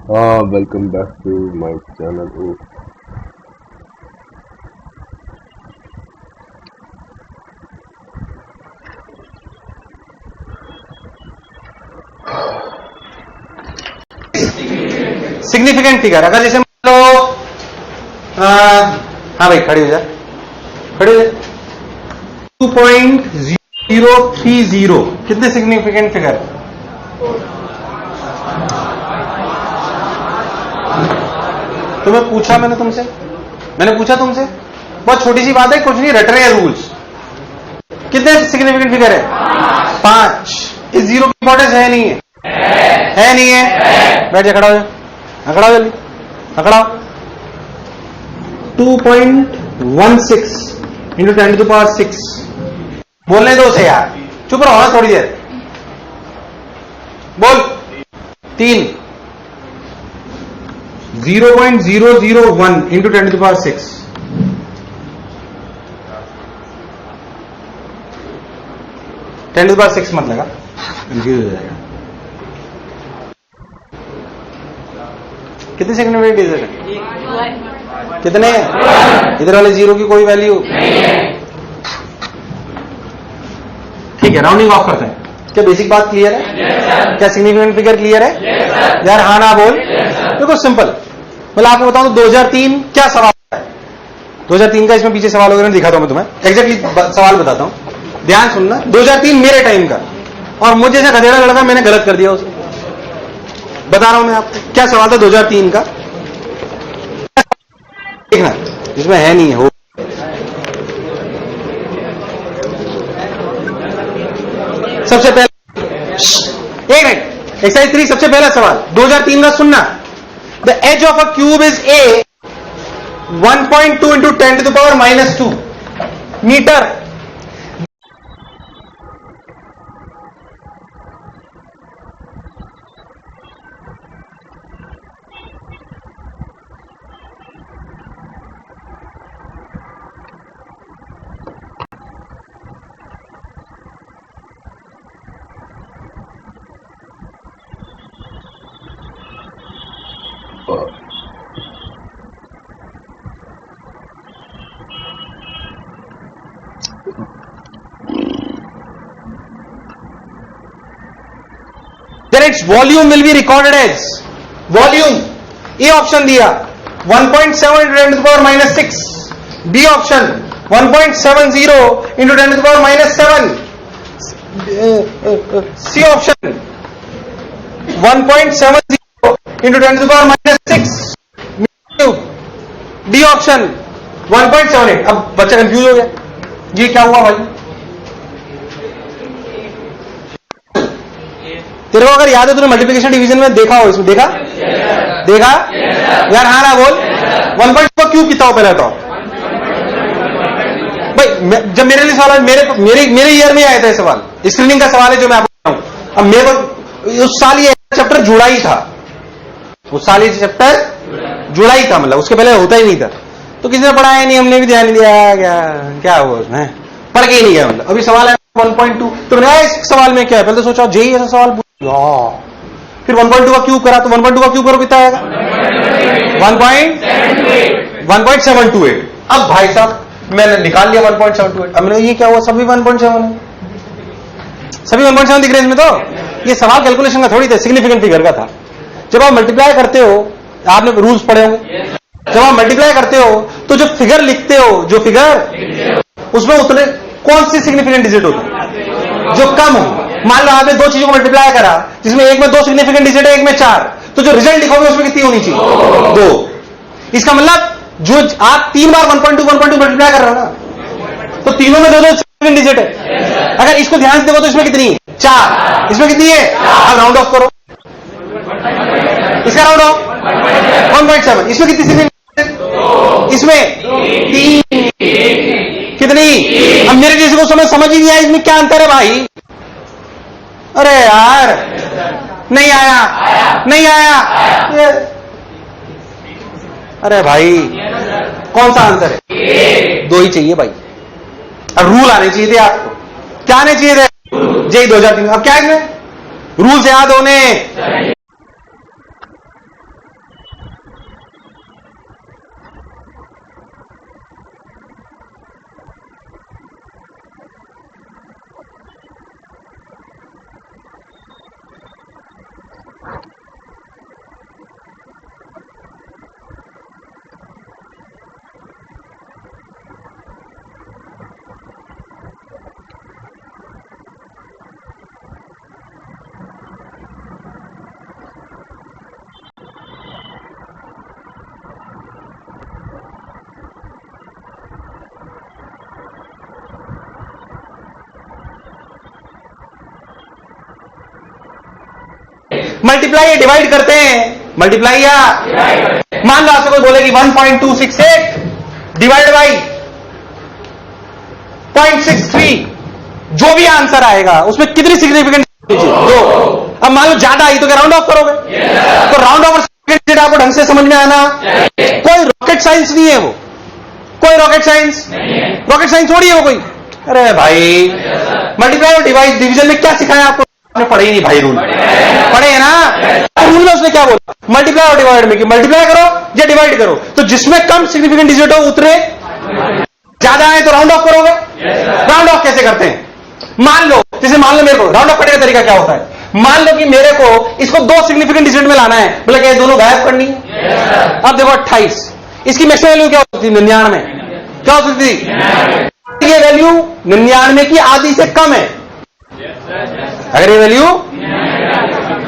Welcome back to my channel. Oh, significant figure अगर जैसे मान लो हाँ भाई खड़ी हो जा, खड़ी हो जा। 2.030 कितने सिग्निफिकेंट फिगर? तुम्हें पूछा मैंने तुमसे, बहुत छोटी सी बात है, कुछ नहीं रट रहे हैं रूल्स। कितने सिग्निफिकेंट फिगर है? 5। इस जीरो की इंपॉर्टेंस है नहीं है? है नहीं है? बैठ जा, खड़ा हो जा, खड़ा हो जल्दी, खड़ा। 2.16 इंटू 10⁶। बोलने दो उसे यार, चुप रहो ना थोड़ी देर। बोल। 3। 0.001 इंटू 10⁶। 10⁶ मत लगा, कंफ्यूज हो जाएगा। कितने सिग्निफिकेंट डिजिट है? कितने? इधर वाले जीरो की कोई वैल्यू नहीं है। ठीक है, राउंडिंग ऑफ करते हैं। क्या बेसिक बात क्लियर है? क्या सिग्निफिकेंट फिगर क्लियर है? यार हाँ ना बोल। देखो सिंपल, मतलब आपको बताऊं 2003 क्या सवाल है? 2003 का इसमें पीछे सवाल वगैरह दिखाता हूं मैं तुम्हें, एग्जैक्टली सवाल बताता हूं, ध्यान सुनना। 2003 मेरे टाइम का, और मुझे जैसा गधेड़ा लड़का मैंने गलत कर दिया उसे। बता रहा हूं मैं आपको क्या सवाल था 2003 का, देखना इसमें है नहीं हो। सबसे पहले एक मिनट, एक्सरसाइज 3 सबसे पहला सवाल 2003 का सुनना। The edge of a cube is a 1.2 into 10⁻⁻² मीटर। Then its volume will be recorded as volume. A option दिया 1.7 into 10⁻⁻⁶। B option 1.70 into 10⁻⁻⁷। C option 1.70 into 10⁻⁻⁶। D option 1.78। अब बच्चा कंफ्यूज हो गया, ये क्या हुआ भाई? तेरे को अगर याद है, तूने मल्टीप्लिकेशन डिवीजन में देखा हो, इसमें देखा यार हाँ ना बोल। 1.2 क्यूब कितना हो पहले तो भाई, जब मेरे लिए सवाल मेरे ईयर में आया था सवाल, स्क्रीनिंग का सवाल है जो मैं आपको बताऊं। अब मेरे को उस साल ये चैप्टर जुड़ा ही था, उस साल ये चैप्टर जुड़ा ही था, मतलब उसके पहले होता ही नहीं था। तो किसी ने पढ़ाया नहीं, हमने भी ध्यान नहीं दिया, क्या हुआ उसमें, पढ़ के ही नहीं गया। मतलब अभी सवाल है 1.2, तो मैंने इस सवाल में क्या है, पहले तो सोचा जेई ऐसा सवाल फिर 1.2 का क्यूब करा, तो 1.2 का क्यूब करो कितना आएगा? 1.728। अब भाई साहब मैंने निकाल लिया 1.728। अब मैंने ये क्या हुआ, सभी 1.7 है, सभी 1.7 दिख रहे हैं इसमें। तो ये सवाल कैलकुलेशन का थोड़ी था, सिग्निफिकेंट फिगर का था। जब आप मल्टीप्लाई करते हो, आपने रूल्स पढ़े होंगे, जब आप मल्टीप्लाई करते हो तो जो फिगर लिखते हो, जो फिगर उसमें उतने कौन सी सिग्निफिकेंट डिजिट होती है जो कम हो। मान लो आपने 2 चीजों को मल्टीप्लाई करा, जिसमें एक में 2 सिग्निफिकेंट डिजिट है, एक में 4, तो जो रिजल्ट लिखोगे उसमें कितनी होनी चाहिए? 2। इसका मतलब जो आप 3 बार 1.2 मल्टीप्लाई कर रहे हो ना, तो तीनों में 2 सिग्निफिकेंट डिजिट है। अगर इसको ध्यान से देखो तो इसमें कितनी है? 4। इसमें कितनी है? अब राउंड ऑफ करो, इसका राउंड ऑफ 1.7। इसमें कितनी सिग्निफिकेंट? इसमें 3। कितनी? अब मेरे जैसे को समझ ही नहीं आया इसमें क्या अंतर है भाई। अरे यार नहीं आया। अरे भाई कौन सा आंसर है? 2 ही चाहिए भाई। अब रूल आने चाहिए थे आपको, क्या आने चाहिए थे? जेई 2003। अब क्या है इसमें रूल्स याद होने, मल्टीप्लाई या डिवाइड करते हैं, मल्टीप्लाई या मान लो आपसे कोई बोले कि 1.268 डिवाइड बाई 0.63, जो भी आंसर आएगा उसमें कितनी सिग्निफिकेंट दो। अब मान लो ज्यादा आई तो क्या राउंड ऑफ करोगे? तो राउंड ऑफ और आपको ढंग से समझ में आना, कोई रॉकेट साइंस नहीं है वो, कोई रॉकेट साइंस, रॉकेट साइंस थोड़ी है वो कोई। अरे भाई मल्टीप्लाई और डिवाइड डिवीजन में क्या सिखाया आपको? आपने पढ़े ही नहीं भाई, रूल पढ़े है ना? रूल में उसने क्या बोला मल्टीप्लाई और डिवाइड में कि मल्टीप्लाई करो या डिवाइड करो, तो जिसमें कम सिग्निफिकेंट डिजिट हो उतरे, ज्यादा आए तो राउंड ऑफ करोगे। राउंड ऑफ कैसे करते हैं? मान लो जैसे मान लो मेरे को राउंड ऑफ करने का तरीका क्या होता है, मान लो कि मेरे को इसको दो सिग्निफिकेंट डिजिट में लाना है, बोले क्या दोनों गायब करनी है? अब देखो 28, इसकी मैक्सिमम वैल्यू क्या होती थी? 99। क्या होती थी? ये वैल्यू 99 की आधी से कम है। अगर ये वैल्यू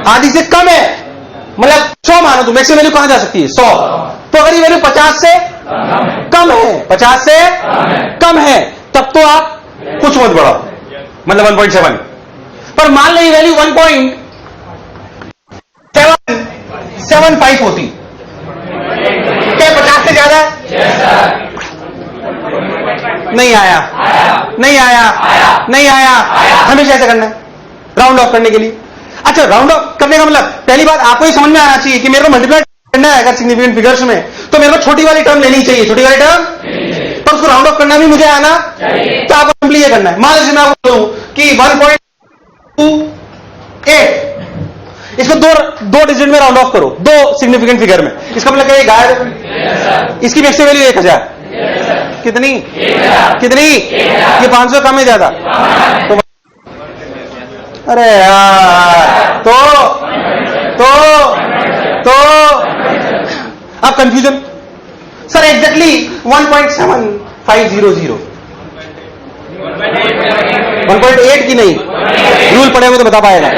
आधी से कम है, मतलब 100 मानो तो मैक्सिमम वैल्यू कहां जा सकती है? 100। तो अगर ये वैल्यू 50 से कम है, 50 से कम है, तब तो आप कुछ मत बढ़ाओ, मतलब 1.7। पर मान लो ये वैल्यू 1.775 होती, क्या 50 से ज्यादा? नहीं आया, नहीं आया, नहीं आया। हमेशा ऐसा करना है राउंड ऑफ करने के लिए। अच्छा, राउंड ऑफ करने का मतलब पहली बात आपको ही समझ में आना चाहिए कि मेरे को मल्टीप्लाई करना है अगर सिग्निफिकेंट फिगर्स में, तो मेरे को छोटी वाली टर्म लेनी चाहिए, छोटी वाली टर्म, पर उसको राउंड ऑफ करना भी मुझे आना चाहिए। तो आपको सिंपली ये करना है, मान लीजिए मैं आपको बोलूं कि 1.28, इसको दो डिजिट में राउंड ऑफ करो, दो सिग्निफिकेंट फिगर में, इसका मतलब क्या है? गायब। इसकी मैक्सिमम वैल्यू 1000। कितनी? कितनी? ये 500 कम है ज्यादा? तो अरे यार, तो अब कंफ्यूजन सर, एग्जैक्टली 1.7500, 1.8 की नहीं, रूल पढ़े हुए तो बता पाएगा।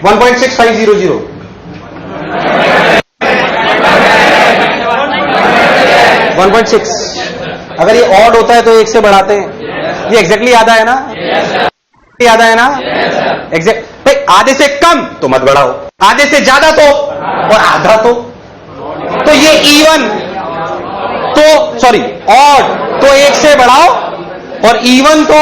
1.6500, 1.6। अगर ये ऑड होता है तो 1 से बढ़ाते हैं, ये एग्जैक्टली आधा है ना? आधा है ना? एग्जैक्ट भाई, आधे से कम तो मत बढ़ाओ, आधे से ज्यादा तो, और आधा तो ये इवन तो सॉरी ऑड तो 1 से बढ़ाओ, और इवन तो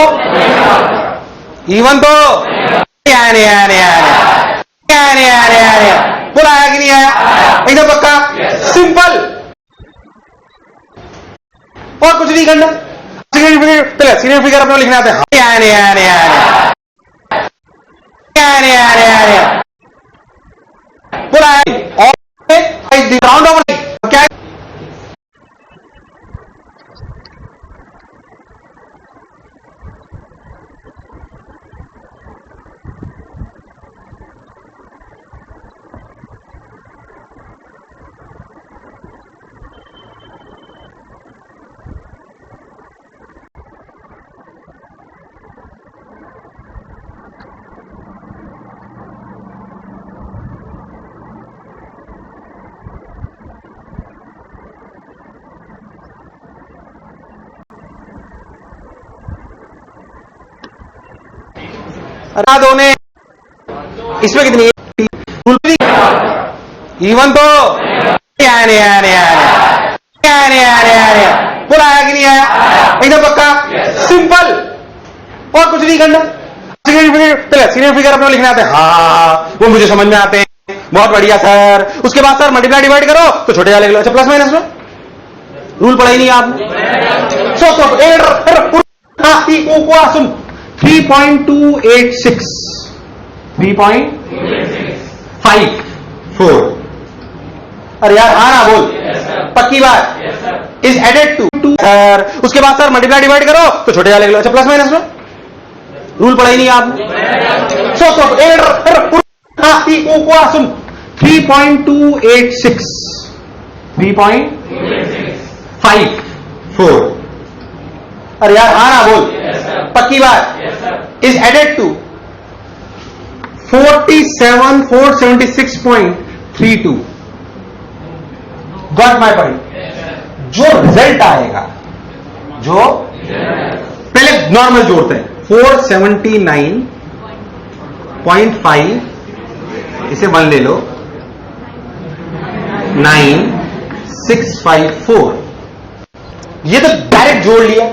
बोला आया कि नहीं आया? एकदम पक्का, सिंपल, और कुछ नहीं करना। सिग्निफिकेंट फिगर अपने लिखना आता है, बोला राउंड ऑफ क्या? दो ने इसमें कितनी? इवन तो बोला आया कि नहीं आया? एकदम पक्का, सिंपल, और कुछ नहीं करना। सिग्निफिकेंट फिगर अपने लिखना आते हैं, हाँ वो मुझे समझ में आते हैं, बहुत बढ़िया सर। उसके बाद सर मल्टीप्लाई डिवाइड करो तो छोटे वाले लो। अच्छा, प्लस माइनस में रूल पढ़ा ही नहीं आपने? सुन, 3.286, 3.54। अरे यार हाँ ना बोल, पक्की बात, इज एडेड टू सर। उसके बाद सर मल्टीप्लाई डिवाइड करो तो छोटे वाले लो। अच्छा, प्लस माइनस में रूल पढ़ा ही नहीं आपने? सुन, 3.286, 3.54। अरे यार हाँ ना बोल, पक्की बात, is added to 476.32। Got my point? जो रिजल्ट आएगा, जो पहले नॉर्मल जोड़ते हैं, 479.5 इसे 1 ले लो, 9654, ये तो डायरेक्ट जोड़ लिया.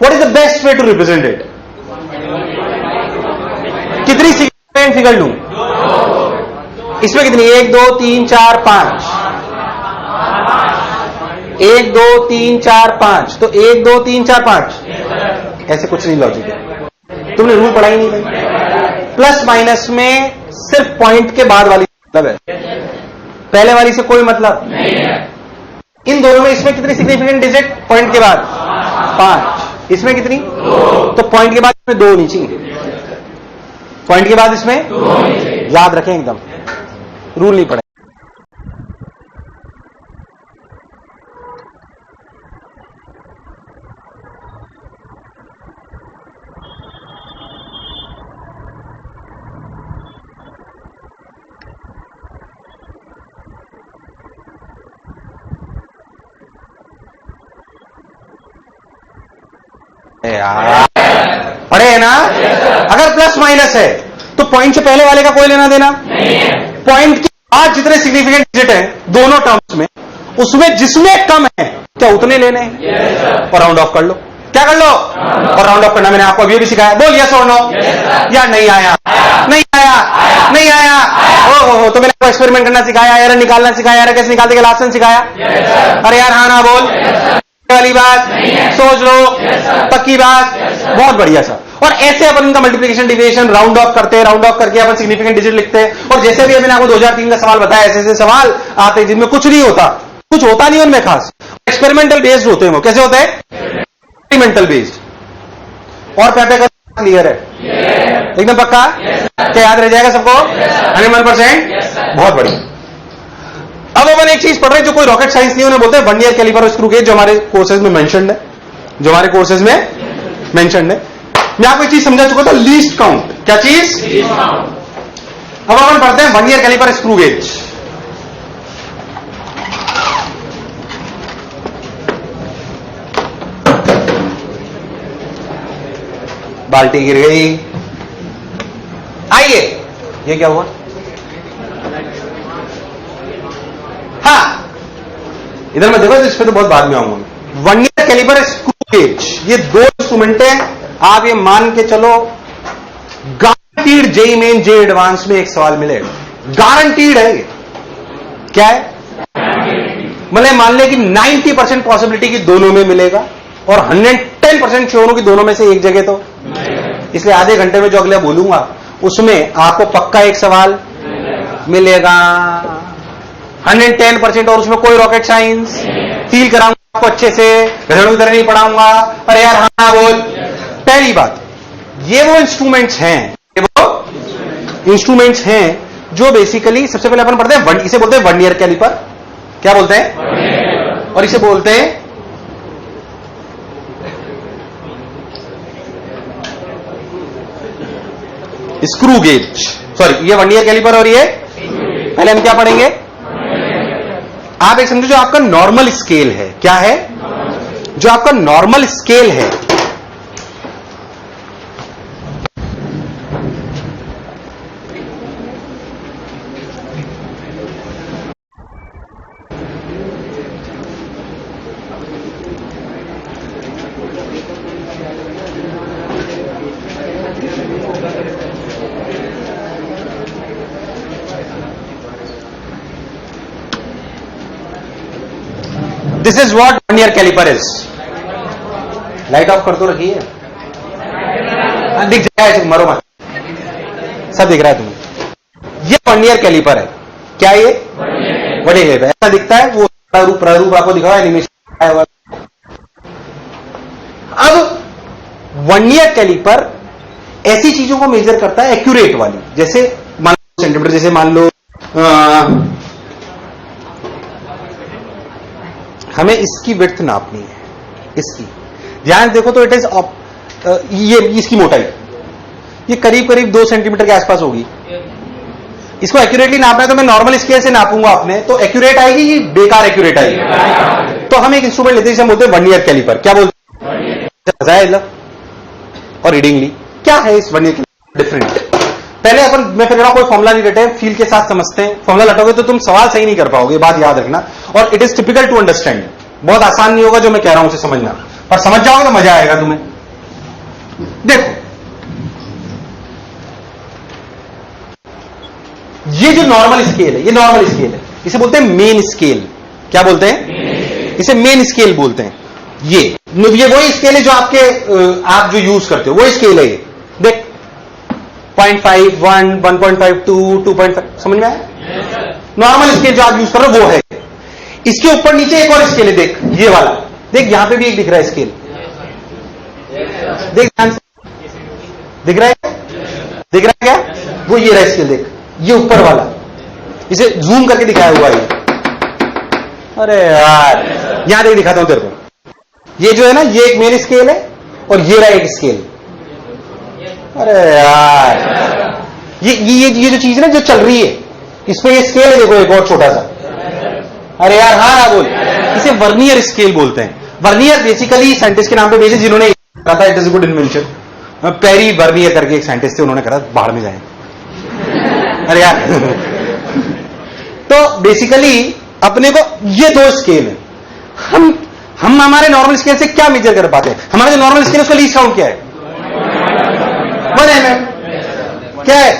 What is the best way to represent it? कितनी सिग्निफिकेंट फिगर लूं? इसमें कितनी? 1 2 3 4 5. 1 2 3 4 5. तो 1 2 3 4 5. ऐसे कुछ नहीं लॉजिक है. तुमने रूल पढ़ा ही नहीं भाई. प्लस माइनस में सिर्फ पॉइंट के बाद वाली मतलब है, पहले वाली से कोई मतलब नहीं है. इन दोनों में इसमें कितनी सिग्निफिकेंट डिजिट? पॉइंट के बाद 5. इसमें कितनी? 2. तो पॉइंट के बाद इसमें 2 होनी चाहिए. पॉइंट के बाद इसमें 2 होनी चाहिए. याद रखें एकदम, रूल नहीं पढ़े. यार पढ़े है ना? अगर प्लस माइनस है तो पॉइंट से पहले वाले का कोई लेना देना नहीं है. पॉइंट के बाद जितने सिग्निफिकेंट डिजिट हैं दोनों टर्म्स में, उसमें जिसमें कम है क्या उतने लेने हैं. और राउंड ऑफ कर लो. क्या कर लो? और राउंड ऑफ करना मैंने आपको अभी भी सिखाया. बोल यस और नो. या नहीं आया? नहीं आया? नहीं आया? हो तो मैंने आपको एक्सपेरिमेंट करना सिखाया, एरर निकालना सिखाया, एरर कैसे निकालते के लास्ट में सिखाया. अरे यार हाँ ना बोल वाली बात, सोच लो, पक्की बात. बहुत बढ़िया सर. और ऐसे अपन इनका मल्टीप्लिकेशन डिविजन राउंड ऑफ करते हैं, राउंड ऑफ करके अपन सिग्निफिकेंट डिजिट लिखते हैं. और जैसे भी मैंने आपको 2003 का सवाल बताया, ऐसे ऐसे सवाल आते हैं जिनमें कुछ नहीं होता, कुछ होता नहीं उनमें खास. एक्सपेरिमेंटल बेस्ड होते हैं वो. कैसे होते हैं? Experimental based. और क्या क्या क्लियर है? एकदम पक्का? क्या याद रह जाएगा सबको? 101%. बहुत बढ़िया. अब अपन एक चीज पढ़ रहे हैं जो कोई रॉकेट साइंस नहीं, उन्हें बोलते हैं 1 ईयर कैलिपर और स्क्रू गेज, जो हमारे कोर्सेज में मेंशन्ड है. जो हमारे कोर्सेज में मेंशन्ड है. मैं आपको एक चीज समझा चुका था, लीस्ट काउंट. क्या चीज? अब अपन पढ़ते हैं 1 ईयर कैलिपर स्क्रू गेज. बाल्टी गिर गई. आइए, ये क्या हुआ? हाँ, इधर मैं देखो, इस पे तो बहुत बाद में आऊंगा. 1 ईयर कैलिपर स्क्रू गेज, ये 2 इंस्ट्रूमेंट है. आप ये मान के चलो गारंटीड जेईई मेन जे एडवांस में एक सवाल मिलेगा. गारंटीड है. क्या है? मतलब मान ले कि 90% पॉसिबिलिटी की दोनों में मिलेगा और 110% श्योर हूं कि दोनों में से एक जगह तो. इसलिए आधे घंटे में जो अगला बोलूंगा उसमें आपको पक्का एक सवाल मिलेगा 110%. और उसमें कोई रॉकेट साइंस फील कराऊंगा आपको अच्छे से, घरेलू तरह नहीं पढ़ाऊंगा. अरे यार हाँ बोल. पहली बात, ये वो इंस्ट्रूमेंट्स हैं, जो बेसिकली सबसे पहले अपन पढ़ते हैं, इसे बोलते हैं 1 ईयर कैलिपर. क्या बोलते हैं? और इसे बोलते हैं स्क्रू गेज. सॉरी, ये 1 ईयर कैलिपर और ये पहले हम क्या पढ़ेंगे? आप एक समझो, जो आपका नॉर्मल स्केल है. क्या है? जो आपका नॉर्मल स्केल है, दिस इज व्हाट 1 ईयर कैलिपर इज. लाइट ऑफ कर तो रखी है, दिख जाएगा, मरो मत, सब दिख रहा है तुम्हें. ये 1 ईयर कैलिपर है. क्या ये? 1 ईयर कैलिपर ऐसा दिखता है. वो प्रारूप आपको दिखा हुआ एनिमेशन. अब 1 ईयर कैलिपर ऐसी चीजों को मेजर करता है एक्यूरेट वाली. जैसे मान लो सेंटीमीटर, जैसे मान लो हमें इसकी विड्थ नापनी है. इसकी ध्यान देखो तो इट इज ये इसकी मोटाई ये करीब करीब 2 सेंटीमीटर के आसपास होगी. इसको एक्यूरेटली नापना है तो मैं नॉर्मल स्केल से नापूंगा अपने, तो एक्यूरेट आएगी कि बेकार एक्यूरेट आएगी? तो हम एक इंस्ट्रूमेंट लेते हैं जिसे बोलते हैं 1 ईयर कैलिपर. क्या बोलते हैं? और रीडिंगली क्या है इस 1 ईयर कैलिपर डिफरेंट? पहले अपन मैं फिर कोई फॉर्मुला नहीं लेते हैं, फील के साथ समझते हैं। फॉर्मुला लटोगे तो तुम सवाल सही नहीं कर पाओगे, बात याद रखना। और it is typical to understand, बहुत आसान नहीं होगा जो मैं कह रहा हूं उसे समझना, पर समझ जाओगे तो मजा आएगा तुम्हें। देखो ये जो नॉर्मल स्केल है, ये नॉर्मल स्केल है, इसे बोलते हैं मेन स्केल। क्या बोलते हैं? इसे मेन स्केल बोलते हैं। ये वही स्केल है जो आप जो यूज करते हो, वो स्केल है ये। देख 0.5, 1, 1.52, 2.5, समझ में आया? नॉर्मल स्केल जो आप यूज कर रहे हो वो है। इसके ऊपर नीचे एक और स्केल है, देख ये वाला, देख यहां पे भी एक दिख रहा है स्केल, देख ध्यान से, दिख रहा है? दिख रहा है क्या? वो ये रहा स्केल, देख ये ऊपर वाला, इसे जूम करके दिखाया हुआ है। अरे यार यहां देख, दिखाता हूं तेरे को। ये जो है ना, ये एक मेन स्केल है और ये रहा एक स्केल। अरे यार ये जो चीज है ना जो चल रही है, इसमें ये स्केल है, देखो एक और छोटा सा। अरे यार हाँ बोल, इसे वर्नियर स्केल बोलते हैं। वर्नियर बेसिकली साइंटिस्ट के नाम पे बेचे जिन्होंने कहा था, it is a good invention. Pierre Vernier करके एक साइंटिस्ट थे, उन्होंने कहा बाहर में जाए। अरे यार तो बेसिकली अपने को ये दो स्केल है। हम हमारे नॉर्मल स्केल से क्या मेजर कर पाते हैं? हमारा जो नॉर्मल स्केल है उसका लीस्ट काउंट क्या है? 1 mm। क्या है?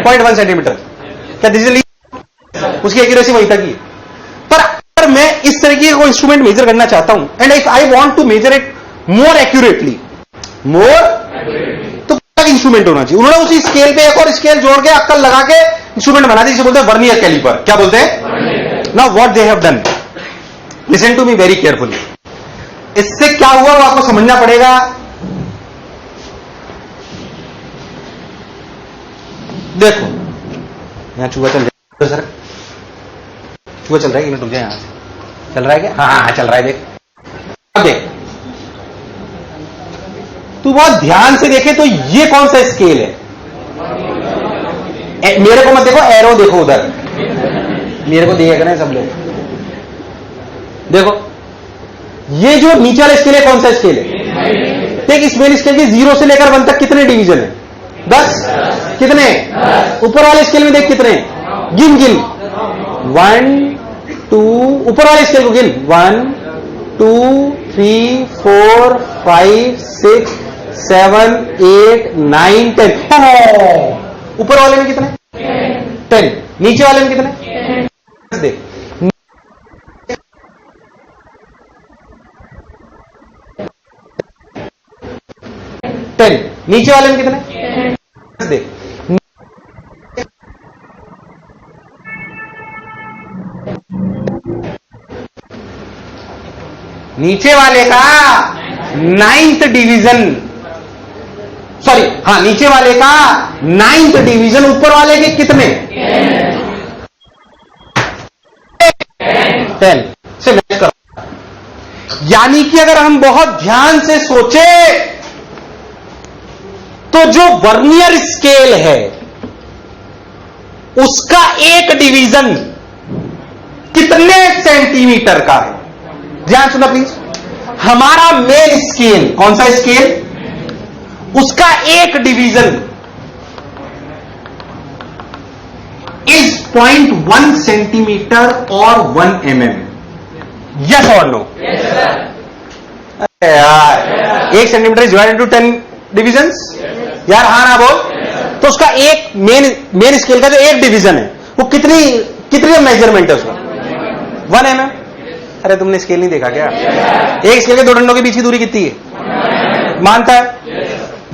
0.1 सेंटीमीटर। क्या दिस इज लीस्ट? उसकी एक्यूरेसी वहीं तक ही है। पर अगर मैं इस तरीके का कोई इंस्ट्रूमेंट मेजर करना चाहता हूं, and if I want to measure it more accurately, तो क्या इंस्ट्रूमेंट होना चाहिए? उन्होंने उसी स्केल पे एक और स्केल जोड़ के अक्कल लगा के इंस्ट्रूमेंट बना दी, जिसे बोलते हैं वर्नियर कैलिपर। क्या बोलते हैं? Now what they have done, listen to me very carefully. इससे क्या हुआ वो आपको समझना पड़ेगा। देखो यहां चूहा चल रहा है, सर चूहा चल रहा है, मिनट रुक जाए, यहां से चल रहा है क्या? हाँ चल रहा है। देख अब देख, तू बहुत ध्यान से देखे तो ये कौन सा स्केल है? मेरे को मत देखो, एरो देखो उधर, मेरे को देखेगा ना सब लोग। देखो ये जो नीचे वाला स्केल है, कौन सा स्केल है? देख इस मेन स्केल के 0 से लेकर 1 तक कितने डिवीजन है? 10। कितने? ऊपर वाले स्केल में देख कितने, गिन 1 2, ऊपर वाले स्केल को गिन 1 2 3 4 5 6 7 8 9 10। ऊपर वाले में कितने? 10। नीचे वाले में कितने? देख नीचे वाले में कितने? देख नीचे वाले का 9th डिवीजन, सॉरी हाँ नीचे वाले का 9th डिवीजन, ऊपर वाले के कितने? 10 से मैच करो। यानी कि अगर हम बहुत ध्यान से सोचे तो जो वर्नियर स्केल है उसका एक डिवीजन कितने सेंटीमीटर का है? ध्यान सुना प्लीज। हमारा मेन स्केल, कौन सा स्केल? उसका एक डिवीजन इज 0.1 सेंटीमीटर और 1 mm। यस और नो? अरे यार 1 centimetre is divided into 10 divisions. यार हाँ ना बोल। तो उसका एक मेन स्केल का जो एक डिवीजन है वो कितनी मेजरमेंट है उसका? 1 mm। अरे तुमने स्केल नहीं देखा क्या? एक स्केल के दो डंडों के बीच की दूरी कितनी है? मानता है?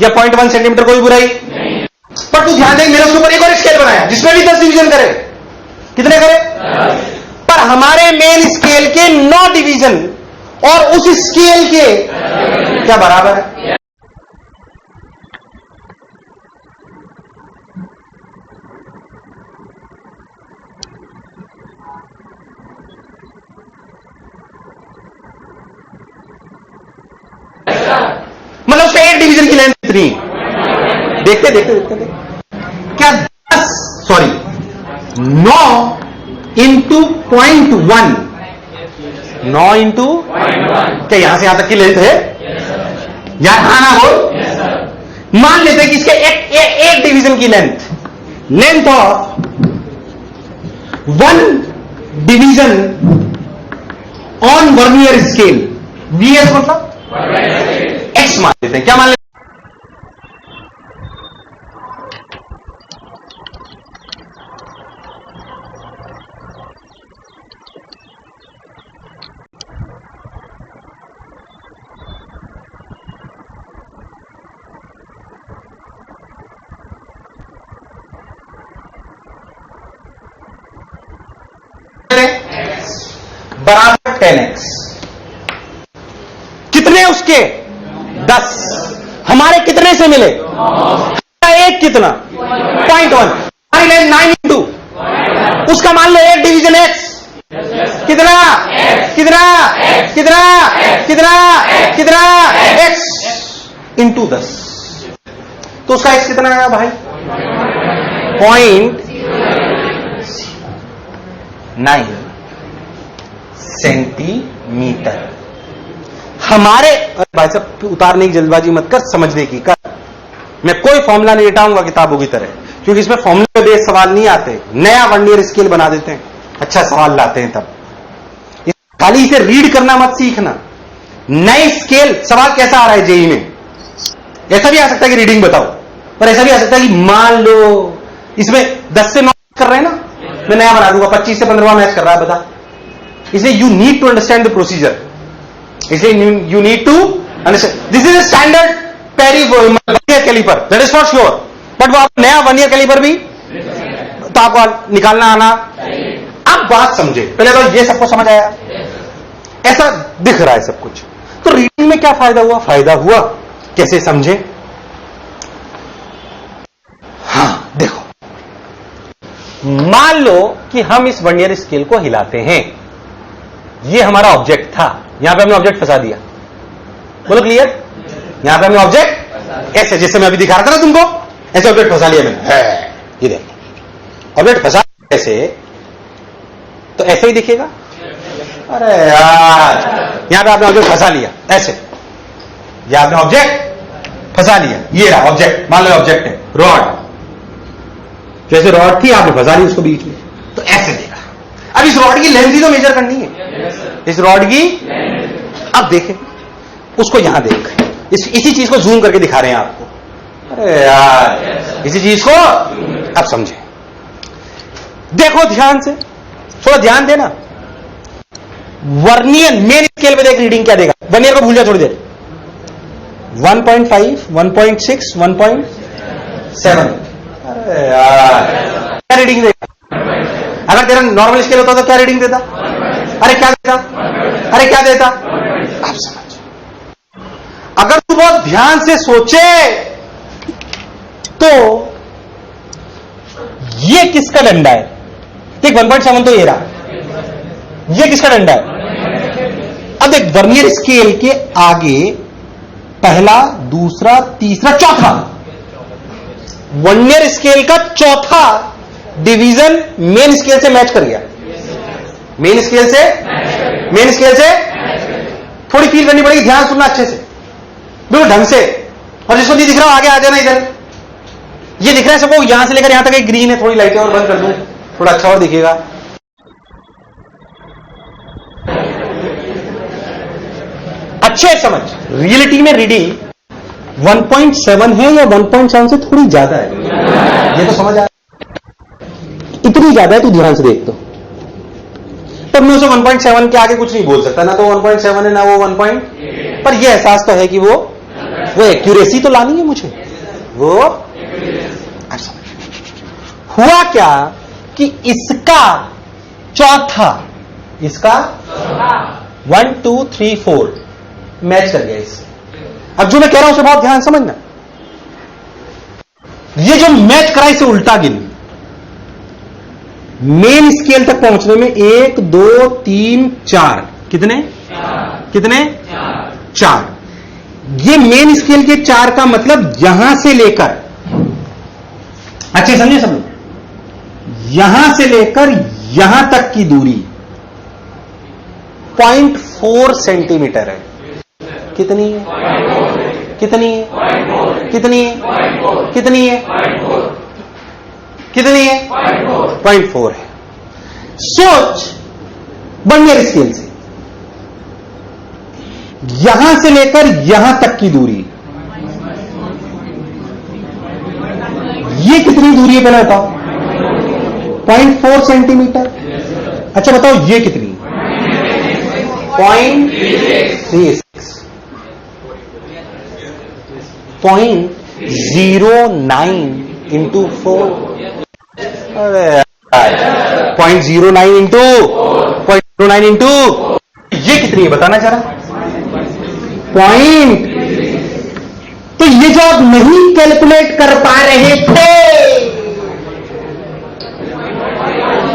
या 0.1 सेंटीमीटर कोई बुराई? पर तू ध्यान दे, मेरे उसके ऊपर एक और स्केल बनाया जिसमें भी 10 डिवीजन करे। कितने करे? पर हमारे मेन स्केल के 9 डिवीजन और उस स्केल के क्या बराबर है? मतलब उसका एक डिवीजन की लेंथ कितनी? देखते देखते क्या 9 इंटू 0.1, 9 इंटू क्या यहां से यहां तक की लेंथ है? यार हाँ ना बोल। मान लेते हैं कि इसके एक डिवीजन की length length of one division on vernier scale, VS मतलब एक्स मान लेते हैं। क्या मान लेते बराबर 10x। कितने उसके 10, हमारे कितने से मिले एक, कितना 0.1, 9 इंटू उसका मान लो एक डिवीजन x, कितना कितना कितना कितना कितना x इंटू 10, तो उसका x कितना आया भाई 0.9 सेंटीमीटर। हमारे भाई साहब उतारने की जल्दबाजी मत कर, समझने की कर। मैं कोई फॉर्मूला नहीं लेटाऊंगा किताबों की तरह, क्योंकि इसमें फॉर्मूले बेस्ड सवाल नहीं आते, नया वर्नियर स्केल बना देते हैं, अच्छा सवाल लाते हैं। तब खाली इसे रीड करना मत सीखना। नए स्केल सवाल कैसा आ रहा है जेई में, ऐसा भी आ सकता है कि रीडिंग बताओ, और ऐसा भी आ सकता है कि मान लो इसमें 10 से 9 कर रहे हैं ना, मैं नया बना दूंगा 25 से 15वां मैच कर रहा है, बता। इसलिए you need to understand the procedure, इसलिए you need to understand. This is a standard पेरी vernier calliper, that is for sure, but वो आप नया वर्नियर कैलिपर भी तो आपको निकालना आना। आप बात समझे, पहले तो ये सबको समझ आया, ऐसा दिख रहा है सब कुछ, तो रीडिंग में क्या फायदा हुआ? फायदा हुआ कैसे समझे? हां देखो, मान लो कि हम इस वर्नियर स्केल को हिलाते हैं, ये हमारा ऑब्जेक्ट था, यहां पे हमने ऑब्जेक्ट फंसा दिया, बोलो क्लियर? यहां पे हमने ऑब्जेक्ट ऐसे, जैसे मैं अभी दिखा रहा था ना तुमको, ऐसे ऑब्जेक्ट फंसा लिया मैंने, ये देखो ऑब्जेक्ट फंसा ऐसे, तो ऐसे ही दिखेगा। अरे यार, यहां पे आपने ऑब्जेक्ट फंसा लिया ऐसे, यहां आपने ऑब्जेक्ट फंसा लिया, ये रहा ऑब्जेक्ट, मान लो ऑब्जेक्ट है रॉड, जैसे रॉड थी आपने फंसा ली उसको बीच में, तो ऐसे देखा। अब इस रॉड की लेंथ ही तो मेजर करनी है, इस रॉड की। अब देखें उसको, यहां देख, इसी चीज को जूम करके दिखा रहे हैं आपको। अरे यार, इसी चीज को अब समझे, देखो ध्यान से, थोड़ा ध्यान देना। वर्नियर मेन स्केल पे देख रीडिंग क्या देगा, वर्नियर को भूल जा थोड़ी देर, 1.5, 1.6, 1.7। अरे यार, क्या रीडिंग देगा? अगर तेरा नॉर्मल स्केल होता तो क्या रीडिंग देता? अरे क्या देता? अरे क्या देता? आप समझ। अगर तू बहुत ध्यान से सोचे तो ये किसका डंडा है? देख 1.7 तो ये रहा, ये किसका डंडा है? अब देख वर्नियर स्केल के आगे पहला, दूसरा, तीसरा, चौथा, वर्नियर स्केल का चौथा डिवीजन मेन स्केल से मैच कर गया। मेन स्केल से थोड़ी फील करनी पड़ेगी, ध्यान सुनना अच्छे से, बिल्कुल ढंग से। और जिसको नहीं दिख रहा आगे आ जाना इधर। ये दिख रहा है सबको, यहां से लेकर यहां तक एक ग्रीन है, थोड़ी लाइटें और बंद कर दूं, थोड़ा अच्छा और दिखेगा। अच्छे समझ, रियलिटी में रीडिंग 1.7 है या 1.7 से थोड़ी ज्यादा है, ये तो समझ आ, इतनी ज्यादा है, तू ध्यान से देख। तो तब मैं उसे 1.7 के आगे कुछ नहीं बोल सकता, ना तो 1.7 है ना वो 1. पर ये एहसास तो है कि वो एक्यूरेसी तो लानी है मुझे, वो ऐसा। हुआ क्या कि इसका चौथा, इसका 1, 2, 3, 4 मैच कर गया इससे। अब जो मैं कह रहा हूं उसे बहुत ध्यान समझना, ये जो मैच करा इसे उल्टा गिन। मेन स्केल तक पहुंचने में 1, 2, 3, 4, कितने 4। ये मेन स्केल के 4 का मतलब यहां से लेकर, अच्छे समझे सब लोग, यहां से लेकर यहां तक की दूरी 0.4 सेंटीमीटर है। कितनी है? कितनी है? 0.4 है। सोच वर्नियर स्केल से यहां से लेकर यहां तक की दूरी, ये कितनी दूरी है पहले बताओ? 0.4 सेंटीमीटर। अच्छा बताओ ये कितनी? 0.36। 0.09 इंटू 4। अरे 0.09 इंटू 0.09 इंटू ये कितनी है बताना जरा? पॉइंट। तो ये जो आप नहीं कैलकुलेट कर पा रहे थे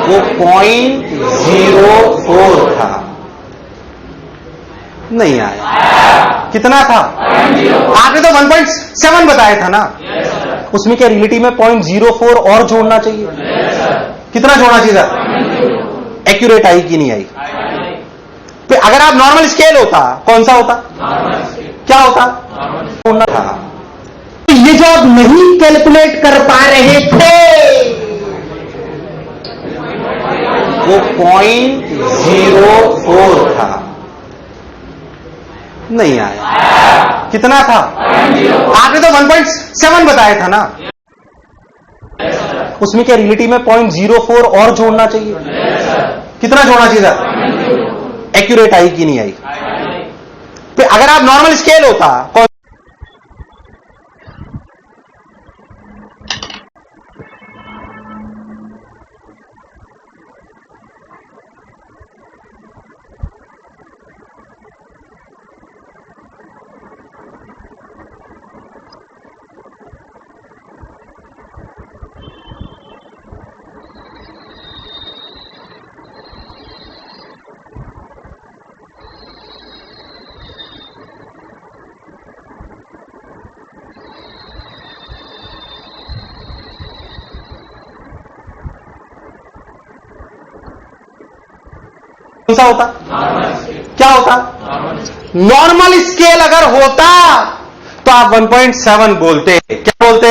वो 0.04 था, नहीं आया। कितना था? आपने तो 1.7 बताया था ना। उसमें क्या रियलिटी में 0.04 और जोड़ना चाहिए? कितना जोड़ना चाहिए था? एक्यूरेट आई कि नहीं आई? तो अगर आप नॉर्मल स्केल होता कौन सा होता? क्या होता? जोड़ना था। तो ये जो आप नहीं कैलकुलेट कर पा रहे थे वो 0.04 था, नहीं आया। कितना था? आपने तो 1.7 बताया था ना। उसमें क्या रियलिटी में 0.04 और जोड़ना चाहिए? कितना जोड़ना चाहिए था? एक्यूरेट आई कि नहीं आई? तो अगर आप नॉर्मल स्केल होता कौन? कौन सा होता? क्या होता? नॉर्मल स्केल अगर होता तो आप 1.7 बोलते। क्या बोलते?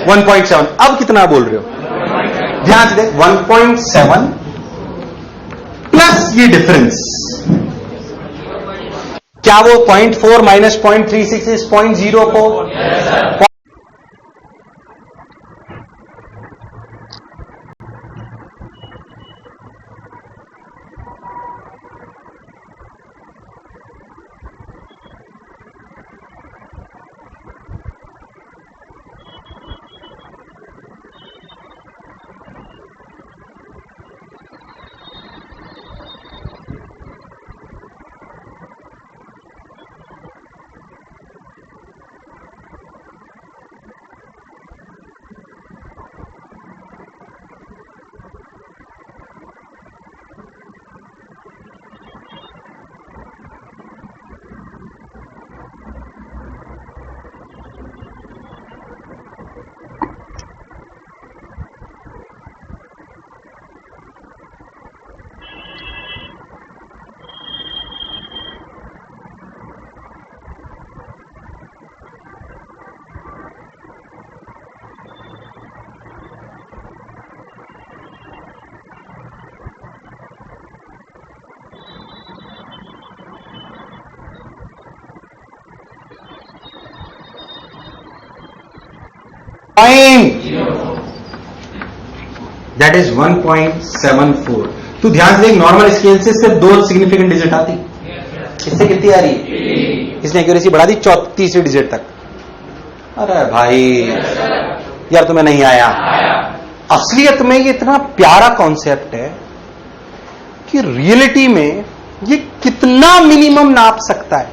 वन 1.7। अब कितना बोल रहे हो? ध्यान से देख, 1.7 प्लस ये डिफरेंस, क्या वो 0.4 माइनस 0.36 इज 0.04? That is 1.74। तू ध्यान से देख, नॉर्मल स्केल से सिर्फ 2 सिग्निफिकेंट डिजिट आती, इससे कितनी आ रही है? इसने एक्यूरेसी बढ़ा दी तीसरी डिजिट तक। अरे भाई यार तुम्हें नहीं आया। असलियत में ये इतना प्यारा कॉन्सेप्ट है कि रियलिटी में ये कितना मिनिमम नाप सकता है,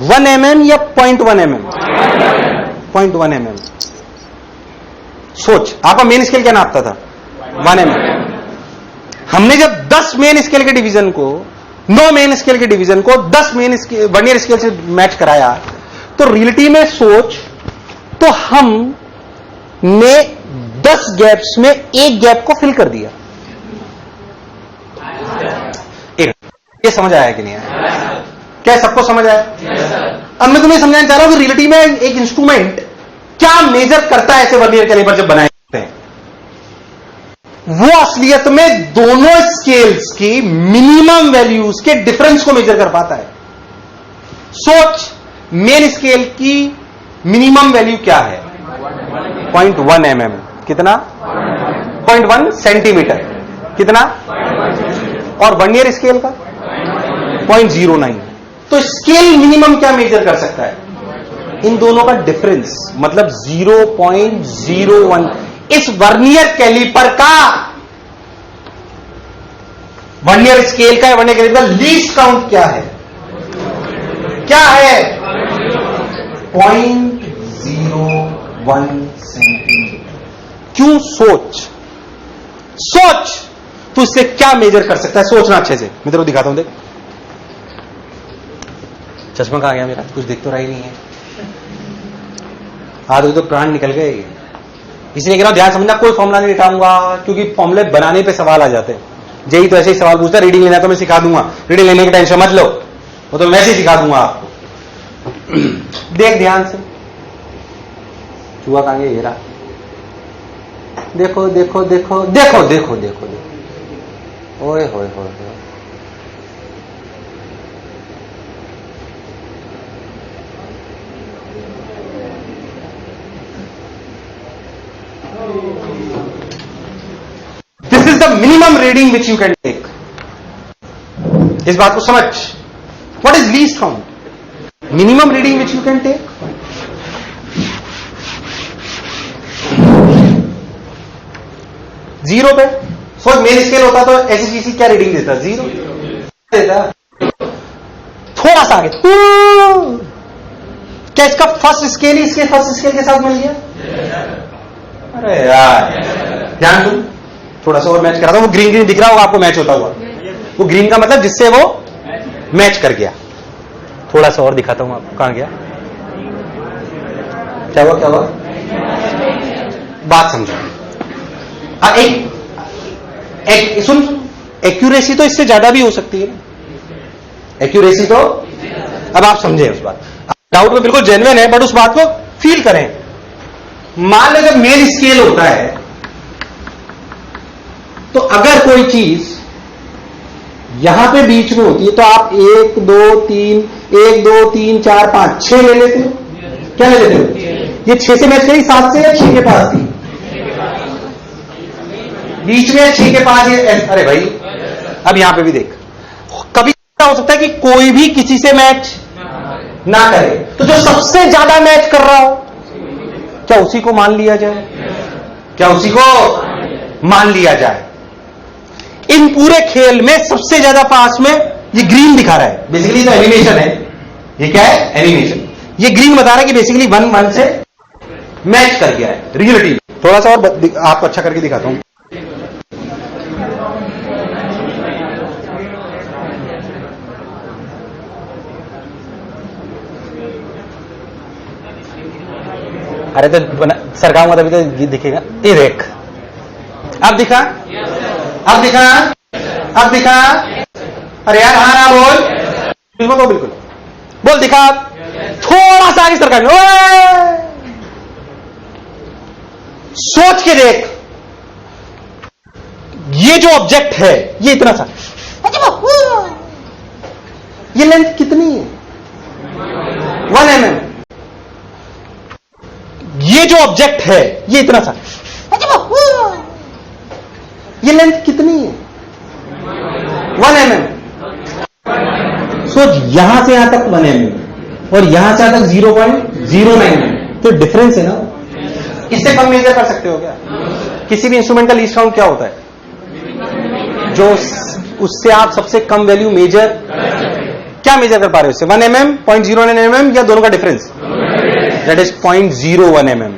1 mm या 0.1 mm? 0.1 mm। सोच, आपका मेन स्केल क्या नापता था? 1 mm। हमने जब 10 मेन स्केल के डिवीजन को 9 मेन स्केल के डिवीजन को 10 मेन वर्नियर स्केल से मैच कराया, तो रियलिटी में सोच, तो हम ने 10 गैप्स में एक गैप को फिल कर दिया। ये समझ आया कि नहीं आया? क्या सबको समझ आया? अब मैं तुम्हें समझाना चाह रहा हूं कि रियलिटी में एक इंस्ट्रूमेंट क्या मेजर करता है ऐसे वर्नियर कैलिपर जब बनाए जाते हैं। वो असलियत में दोनों स्केल्स की मिनिमम वैल्यूज के डिफरेंस को मेजर कर पाता है। सोच, मेन स्केल की मिनिमम वैल्यू क्या है? 0.1 mm। कितना? 0.1 सेंटीमीटर। कितना? और वर्नियर स्केल का 0.09। तो स्केल मिनिमम क्या मेजर कर सकता है? इन दोनों का डिफरेंस, मतलब 0.01। इस वर्नियर कैलिपर का, वर्नियर स्केल का, वर्नियर कैलिपर का लीस्ट काउंट क्या है? क्या है? 0.01 सेंटीमीटर। क्यों? सोच तो इससे क्या मेजर कर सकता है? सोचना अच्छे से, मैं तेरे को दिखाता हूं। देख, चश्मा कहां गया मेरा? कुछ दिख तो रहा ही नहीं है। आधे तो प्राण निकल गए। इसलिए कह रहा हूं ध्यान समझना, कोई फॉर्मूला नहीं लिटाऊंगा, क्योंकि फॉर्मूले बनाने पे सवाल आ जाते हैं। जेई तो ऐसे ही सवाल पूछता है, रीडिंग लेना तो मैं सिखा दूंगा, रीडिंग लेने की टेंशन मत लो, वो तो वैसे ही सिखा दूंगा आपको। देख ध्यान से, चूहा कहां गया? ये रहा। देखो देखो देखो देखो देखो देखो देखो, ओए होए होए होए। This is the minimum reading which you can take. इस बात को समझ। What is least count? Minimum reading which you can take. Zero पे सोच, मेन स्केल होता तो एसएससीसी क्या रीडिंग देता? 0 देता। थोड़ा सा आगे, क्या इसका फर्स्ट स्केल ही इसके फर्स्ट स्केल के साथ मिल गया? अरे यार ध्यान सुन, थोड़ा सा और मैच करा था। वो ग्रीन ग्रीन दिख रहा होगा आपको, मैच होता हुआ। वो ग्रीन का मतलब जिससे वो मैच कर गया। थोड़ा सा और दिखाता हूं आपको। कहां गया? क्या हुआ? क्या हुआ? बात समझो। एक सुन, एक्यूरेसी तो इससे ज्यादा भी हो सकती है। एक्यूरेसी तो, अब आप समझे उस बात। डाउट में बिल्कुल जेन्युइन है, बट उस बात को फील करें। मान लो जब मेन स्केल होता है, तो अगर कोई चीज यहां पे बीच में होती है, तो आप 1 2 3 4 5 6 ले लेते हो। क्या ले लेते हो? ये 6 से मैच करी, 7 से या 6 के पास थी? बीच में 6 के पास। अरे भाई, अब यहां पे भी देख, कभी हो सकता है कि कोई भी किसी से मैच ना करे, तो जो सबसे ज्यादा मैच कर रहा हो, क्या उसी को मान लिया जाए? क्या उसी को मान लिया जाए? इन पूरे खेल में सबसे ज्यादा पास में ये ग्रीन दिखा रहा है। बेसिकली तो एनिमेशन है। ये क्या है? एनिमेशन। ये ग्रीन बता रहा है कि बेसिकली 1 से मैच कर गया है रियलिटी। थोड़ा सा और आपको अच्छा करके दिखाता हूं। अरे तो सरकाऊंगा तभी तो दिखेगा। ये देख, अब दिखा, अब दिखा, अब दिखा। अरे यार हाँ ना बोल, बिल्कुल बिल्कुल बोल, दिखा। थोड़ा सा आगे सरकार, सोच के देख, ये जो ऑब्जेक्ट है ये इतना सा, ये लेंथ कितनी है? 1 mm। जो ऑब्जेक्ट है ये इतना सा, ये लेंथ कितनी है? 1 mm। सो यहां से यहां तक 1 mm और यहां से यहां तक 0.09 mm, तो डिफरेंस है ना। इससे कम मेजर कर सकते हो क्या? किसी भी इंस्ट्रूमेंट का लीस्ट काउंट क्या होता है? जो उससे आप सबसे कम वैल्यू मेजर, क्या मेजर कर पा रहे हो उससे? 1 mm, 0.09 mm या दोनों का डिफरेंस? That is 0.01 mm।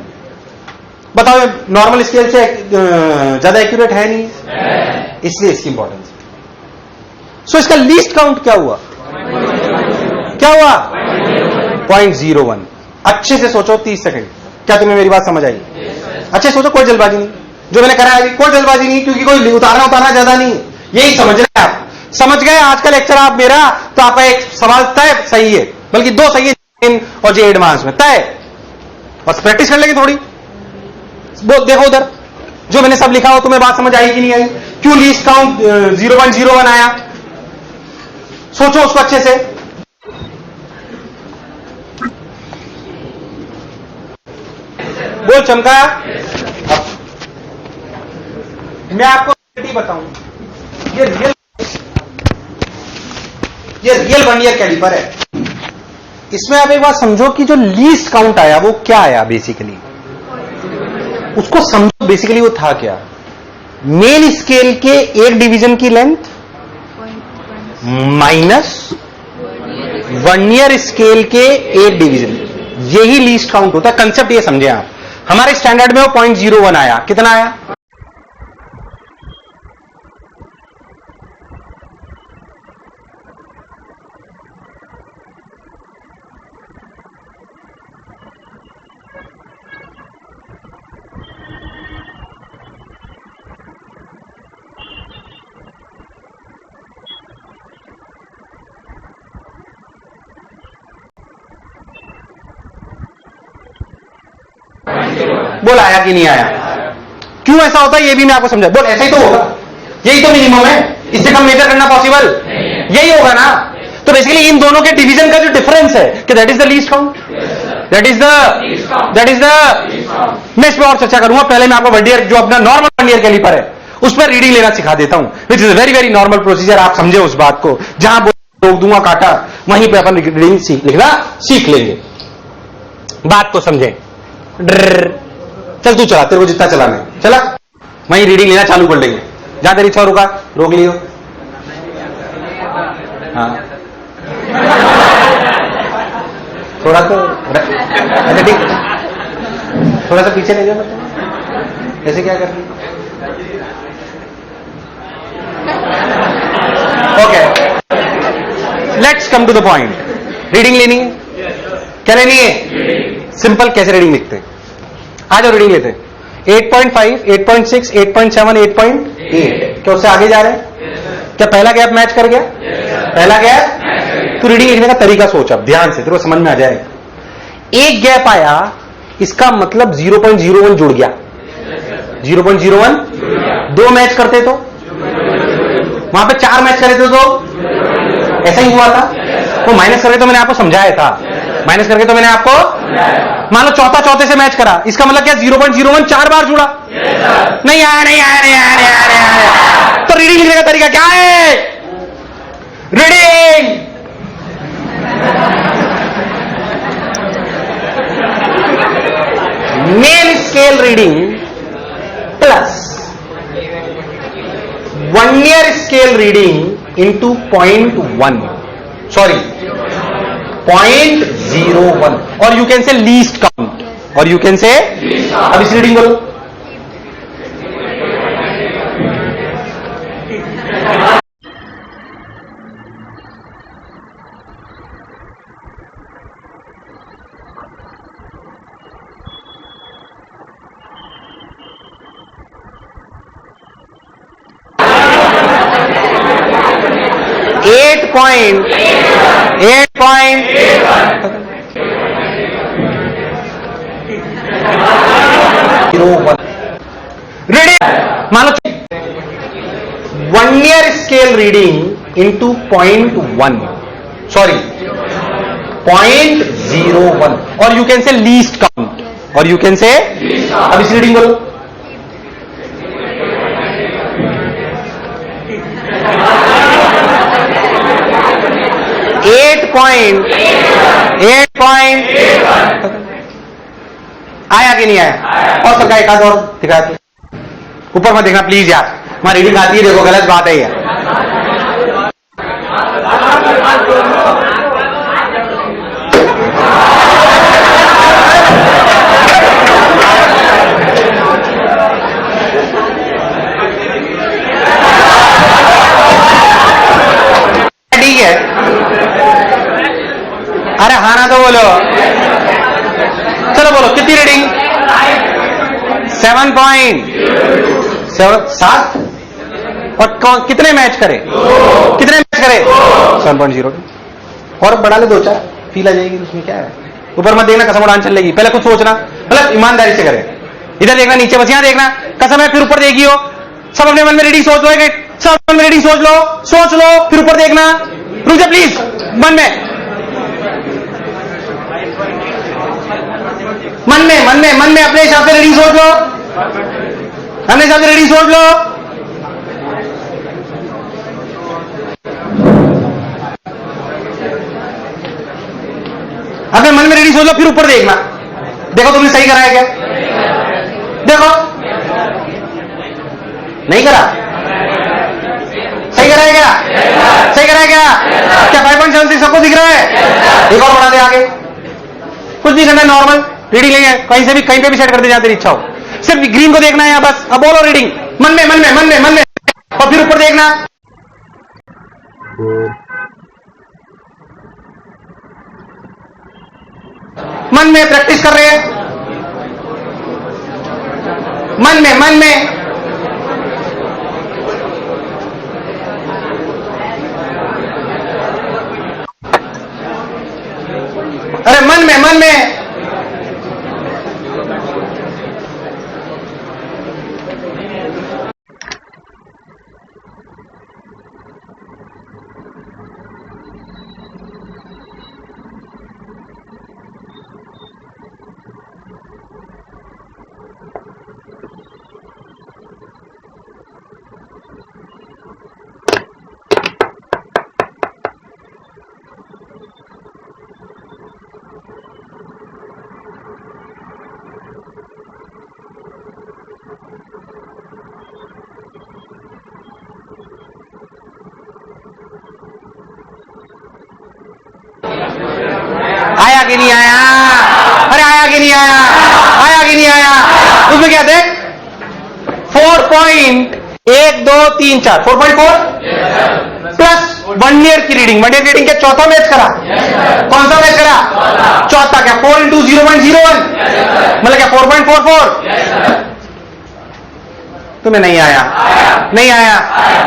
बताओ, नॉर्मल स्केल से ज्यादा एक्यूरेट है नहीं, इसलिए इसकी इंपॉर्टेंस। सो इसका लीस्ट काउंट क्या हुआ? क्या हुआ? 0.01। अच्छे से सोचो 30 सेकंड। क्या तुम्हें मेरी बात समझ आई? अच्छे सोचो, कोई जल्दबाजी नहीं। जो मैंने करा है कोई जल्दबाजी नहीं, क्योंकि कोई उतारना ज्यादा नहीं। यही समझ रहे हैं आप? समझ गए आज का लेक्चर आप मेरा? तो आपका एक सवाल तय सही है, बल्कि 2 सही है, और जे एडवांस में तय। बस प्रैक्टिस कर लेंगे थोड़ी। वो देखो उधर जो मैंने सब लिखा हो, तुम्हें बात समझ आई कि नहीं आई? क्यों लीस्ट काउंट 0.01 आया? सोचो उसको अच्छे से। बोल चमका। मैं आपको बताऊं, ये रियल वर्नियर कैलिपर है। इसमें आप एक बात समझो कि जो लीस्ट काउंट आया वो क्या आया बेसिकली, उसको समझो। बेसिकली वो था क्या? मेन स्केल के एक डिवीजन की लेंथ माइनस वर्नियर स्केल के एक डिवीजन, यही लीस्ट काउंट होता है। कंसेप्ट ये समझे आप। हमारे स्टैंडर्ड में वो 0.01 आया। कितना आया? बोल आया कि नहीं आया? क्यों ऐसा होता है ये भी मैं आपको समझा। बोल ऐसा ही तो होगा, यही तो मिनिमम है, इससे कम मेजर करना पॉसिबल यही होगा ना। तो बेसिकली इन दोनों के डिवीजन का जो डिफरेंस है कि that is the least count, that is the मैं इस पर और चर्चा करूंगा। पहले मैं आपको वर्नियर, जो अपना नॉर्मल वर्नियर कैलिपर है, उस पर रीडिंग लेना सिखा देता हूं, which is very very normal procedure. आप समझे उस बात को, जहां रोक दूंगा काटा, वहीं पे अपन रीडिंग लिखना सीख लेंगे। बात को समझे। चल तू चला, तेरे को जितना चलाना है चला, वहीं रीडिंग लेना चालू कर लेंगे। जहां तेरी इच्छा रुका रोक लियो। हाँ थोड़ा तो अच्छा ठीक, थोड़ा सा पीछे ले जाओ। ऐसे क्या कर रही? Okay, let's come to the point. Reading लेनी है, क्या लेनी है? सिंपल। कैसे रीडिंग लिखते हैं? आज और रीडिंग लेते हैं। 8.5, 8.6, 8.7, 8.8। क्या उससे आगे जा रहे हैं? क्या पहला गैप मैच कर गया? पहला गैप। तो रीडिंग लिखने का तरीका सोच, अब ध्यान से, तेरे को समझ में आ जाएगा। एक गैप आया, इसका मतलब 0.01 जुड़ गया। 0.01 2 मैच करते तो, वहां पे 4 मैच करे तो ऐसा ही हुआ था। वो माइनस करके तो मैंने आपको समझाया था, माइनस करके तो मैंने आपको, मान लो चौथा चौथे से मैच करा, इसका मतलब क्या? 0.01 4 बार जुड़ा। नहीं आया, नहीं आया, नहीं आया, नहीं आया, नहीं आया। तो रीडिंग लिखने का तरीका क्या है? Reading main scale reading plus vernier scale reading into 0.1, sorry 0.01, और you can say least count, और यू कैन से, अब इस रीडिंग बोलो। रीडिंग मान लो vernier scale reading into 0.1, sorry 0.01, और you can say least count, और यू कैन से अब इस रीडिंग बोलो। एट पॉइंट आया कि नहीं आया? और सबका एक आध और दिखा दो। ऊपर मत देखना प्लीज यार, हमारी रीडिंग आती है, देखो गलत बात है यार। ठीक है, अरे हाँ ना तो बोलो, चलो बोलो कितनी रीडिंग? 7.7 और कितने मैच करे? कितने मैच करे? 7.0 और बढ़ा ले 2-4 फील आ जाएगी, उसमें क्या है? ऊपर मत देखना, कसम उड़ान चल लेगी। पहले कुछ सोचना, मतलब ईमानदारी से करे। इधर देखना, नीचे बस यहां देखना, कसम है, फिर ऊपर देखियो। सब अपने मन में रीडिंग सोच लो, सब मन में रीडिंग सोच लो, फिर ऊपर देखना। रुक जा प्लीज, मन में अपने हिसाब से रीडिंग सोच लो, अपने हिसाब से रीडिंग सोच लो। अपने मन में रीडिंग सोच लो, फिर ऊपर देखना। देखो तुमने सही करा है क्या? देखो नहीं करा, सही करा है क्या? सही करा है क्या? क्या 5.76 सबको दिख रहा है? एक और बढ़ा दे आगे, कुछ नहीं करना, नॉर्मल रीडिंग लेंगे, कहीं से भी कहीं पे भी सेट कर दे जहां तेरी इच्छा हो। सिर्फ ग्रीन को देखना है यहाँ बस। अब बोलो रीडिंग मन में और फिर ऊपर देखना। 4 मन में प्रैक्टिस कर रहे हैं, मन में अरे मन में आया कि नहीं आया? अरे आया कि नहीं आया? आया कि नहीं आया? उसमें क्या देख, 4.1234 4.4 प्लस 1 ईयर की रीडिंग। 1 ईयर रीडिंग क्या चौथा मैच करा? कौन सा मैच करा? चौथा। क्या 4 into 0.01 मतलब क्या 4.44? तुम्हें नहीं आया? नहीं आया?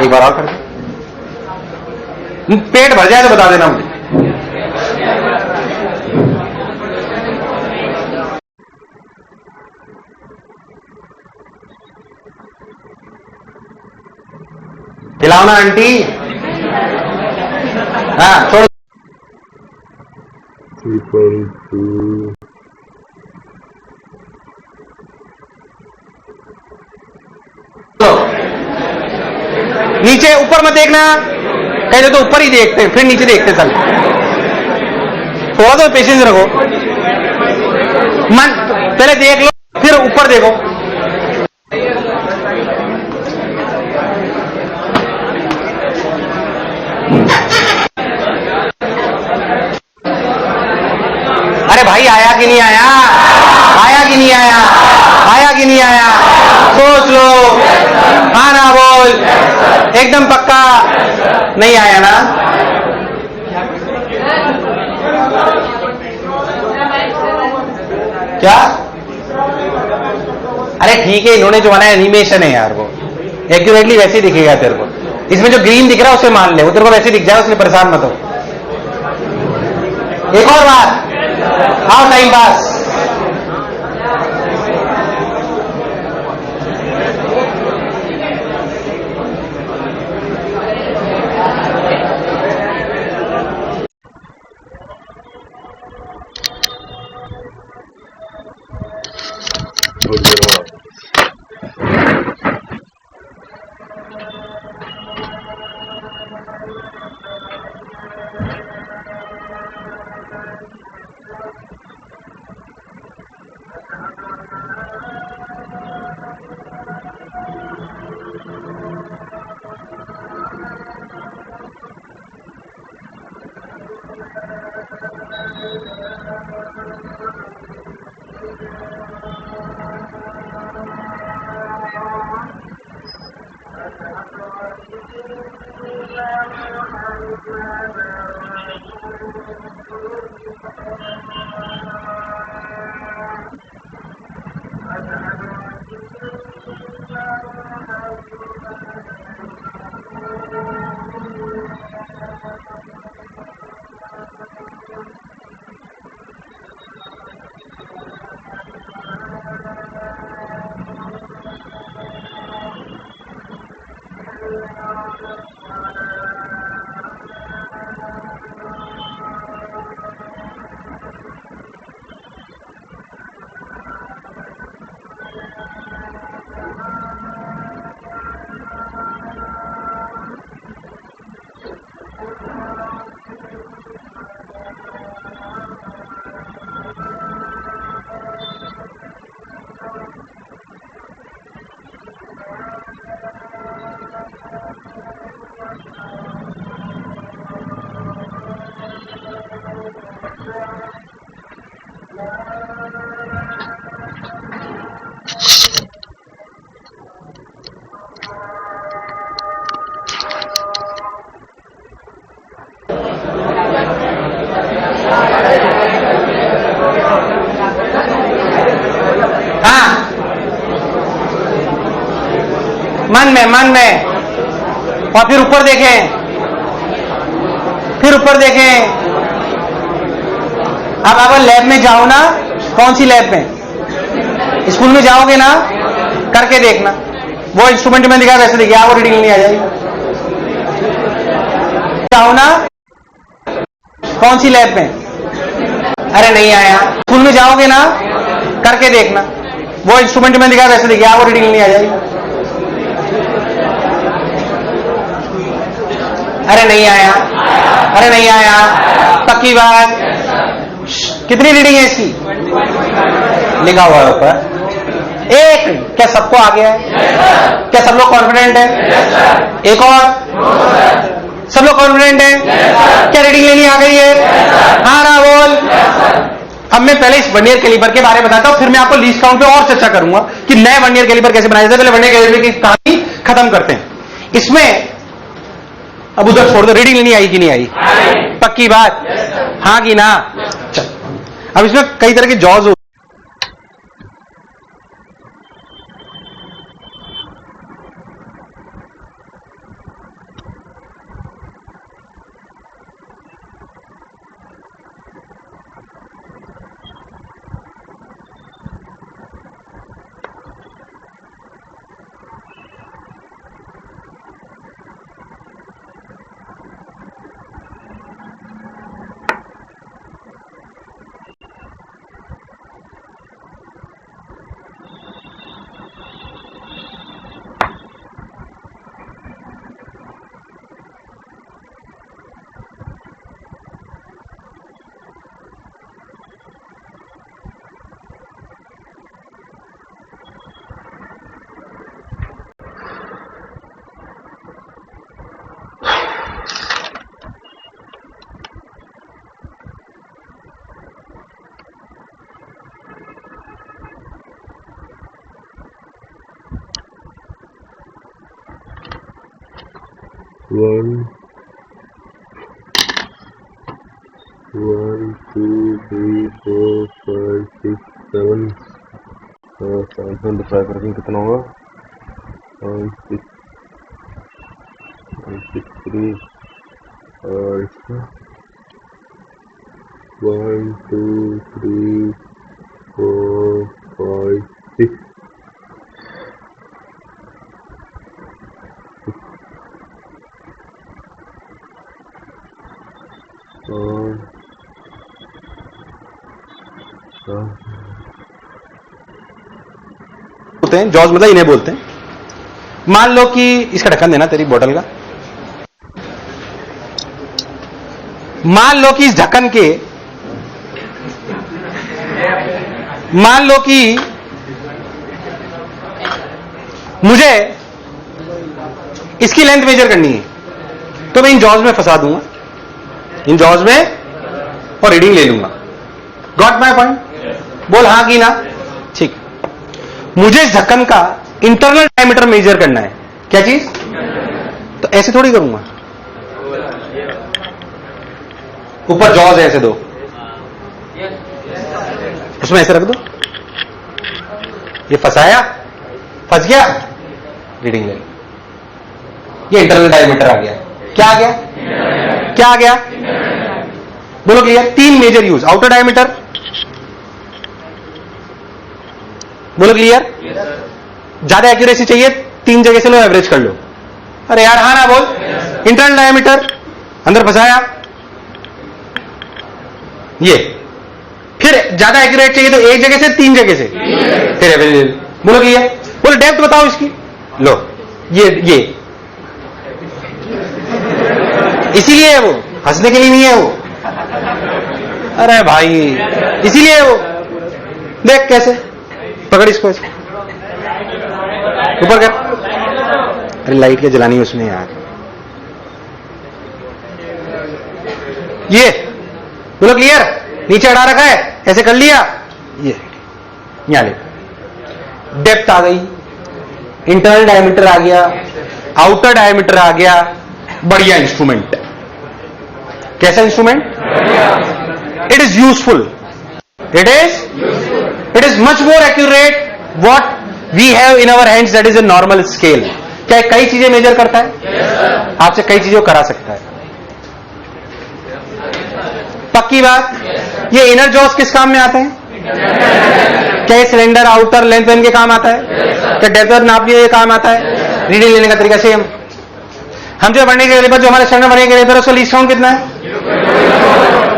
एक बार और कर दो, पेट भर जाए तो बता देना मुझे। खिलाओ ना आंटी। हाँ छोड़। 3.2 नीचे, ऊपर मत देखना, कहते तो ऊपर ही देखते हैं, फिर नीचे देखते चल। थोड़ा तो पेशेंस रखो, मन पहले देख लो फिर ऊपर देखो। अरे भाई आया कि नहीं आया? आया कि नहीं आया? आया कि नहीं आया? सोच लो, हाँ ना बोल, एकदम पक्का नहीं आया ना? क्या? अरे ठीक है, इन्होंने जो बनाया एनिमेशन है यार, वो एक्यूरेटली वैसे ही दिखेगा तेरे को। इसमें जो ग्रीन दिख रहा है उसे मान ले, वो तेरे को वैसे दिख जाए, उसमें परेशान मत हो। एक और बात, आओ टाइम पास। नोट करो। मन में और फिर ऊपर देखें, फिर ऊपर देखें। अब अगर लैब में जाओ ना, कौन सी लैब में? स्कूल में जाओगे ना, करके देखना। वो इंस्ट्रूमेंट में दिखाया वैसे देखिए, आपको रीडिंग नहीं आ जाएगी। जाओ ना, कौन सी लैब में? अरे नहीं आया। स्कूल में जाओगे ना, करके देखना। वो इंस्ट्रूमेंट में दिखाया वैसे देखिए, आपको रीडिंग नहीं आ जाएगी। अरे नहीं आया, अरे नहीं आया। पक्की बात। कितनी रीडिंग है इसकी? लिखा हुआ है ऊपर एक। क्या सबको आ गया है? क्या सब लोग कॉन्फिडेंट है? एक और। सब लोग कॉन्फिडेंट है? क्या रीडिंग लेनी आ गई है? हाँ ना बोल। अब मैं पहले इस वर्नियर कैलिपर के बारे में बताता हूं, फिर मैं आपको लीस्ट काउंट पे और चर्चा करूंगा कि नए वर्नियर कैलिपर कैसे बनाए जाते हैं। पहले वर्नियर कैलिपर की कहानी खत्म करते हैं। इसमें अब उधर छोड़ दो, रीडिंग लेनी आई कि नहीं आई? पक्की बात? हाँ कि ना? चल, अब इसमें कई तरह के जॉज होते One, 2, 3, 4, 5, 6, 7 7 डिवाइड करके कितना होगा? 5, 6, 3 और इसका 1, 2, 3, 4, 5, 6 और बोलते हैं, जॉज मतलब इन्हें बोलते हैं। मान लो कि इसका ढक्कन देना तेरी बोतल का। मान लो कि इस ढक्कन के, मान लो कि मुझे इसकी लेंथ मेजर करनी है, तो मैं इन जॉज में फंसा दूंगा, इन जॉज में, और रीडिंग ले लूंगा। Got my point? बोल हाँ कि ना। ठीक। मुझे इस ढक्कन का इंटरनल डायमीटर मेजर करना है। क्या चीज? तो ऐसे थोड़ी करूंगा, ऊपर जॉज है ऐसे दो, उसमें ऐसे रख दो, ये फंसाया, फंस गया, रीडिंग ले लो। ये इंटरनल डायमीटर आ गया। क्या आ गया? क्या आ गया? बोलो clear. 3 major uses, outer diameter, बोलो क्लियर। ज्यादा एक्यूरेसी चाहिए, 3 जगह से लो, एवरेज कर लो। अरे यार हाँ ना बोल। इंटरनल डायमीटर अंदर फंसाया, ये। फिर ज्यादा एक्यूरेट चाहिए तो एक जगह से 3 जगह से, फिर एवरेज। बोलो क्लियर। बोलो डेप्थ बताओ इसकी, लो ये इसीलिए है वो, हंसने के लिए नहीं है वो। अरे भाई इसीलिए है वो। देख कैसे, पकड़ इसको ऐसे ऊपर कर। अरे लाइट के जलानी है उसमें यार। ये बोलो क्लियर। नीचे अड़ा रखा है, ऐसे कर लिया, ये यहां ले। डेप्थ आ गई, इंटरनल डायमीटर आ गया, आउटर डायमीटर आ गया। बढ़िया इंस्ट्रूमेंट। कैसा instrument? It is useful, it is much more accurate what we have in our hands, that is a normal scale. क्या कई चीजें मेजर करता है? आपसे कई चीजों को करा सकता है। पक्की बात। ये इनर जॉस किस काम में आते हैं? क्या ये सिलेंडर आउटर लेंथ के काम आता है? क्या डेप्थ नापने के काम आता है? रीडिंग लेने का तरीका सेम। हम जो बढ़ने के कैलिपर, जो हमारे स्टैंडर्ड बढ़ने के कैलिपर, उसका लीस्ट काउंट कितना है?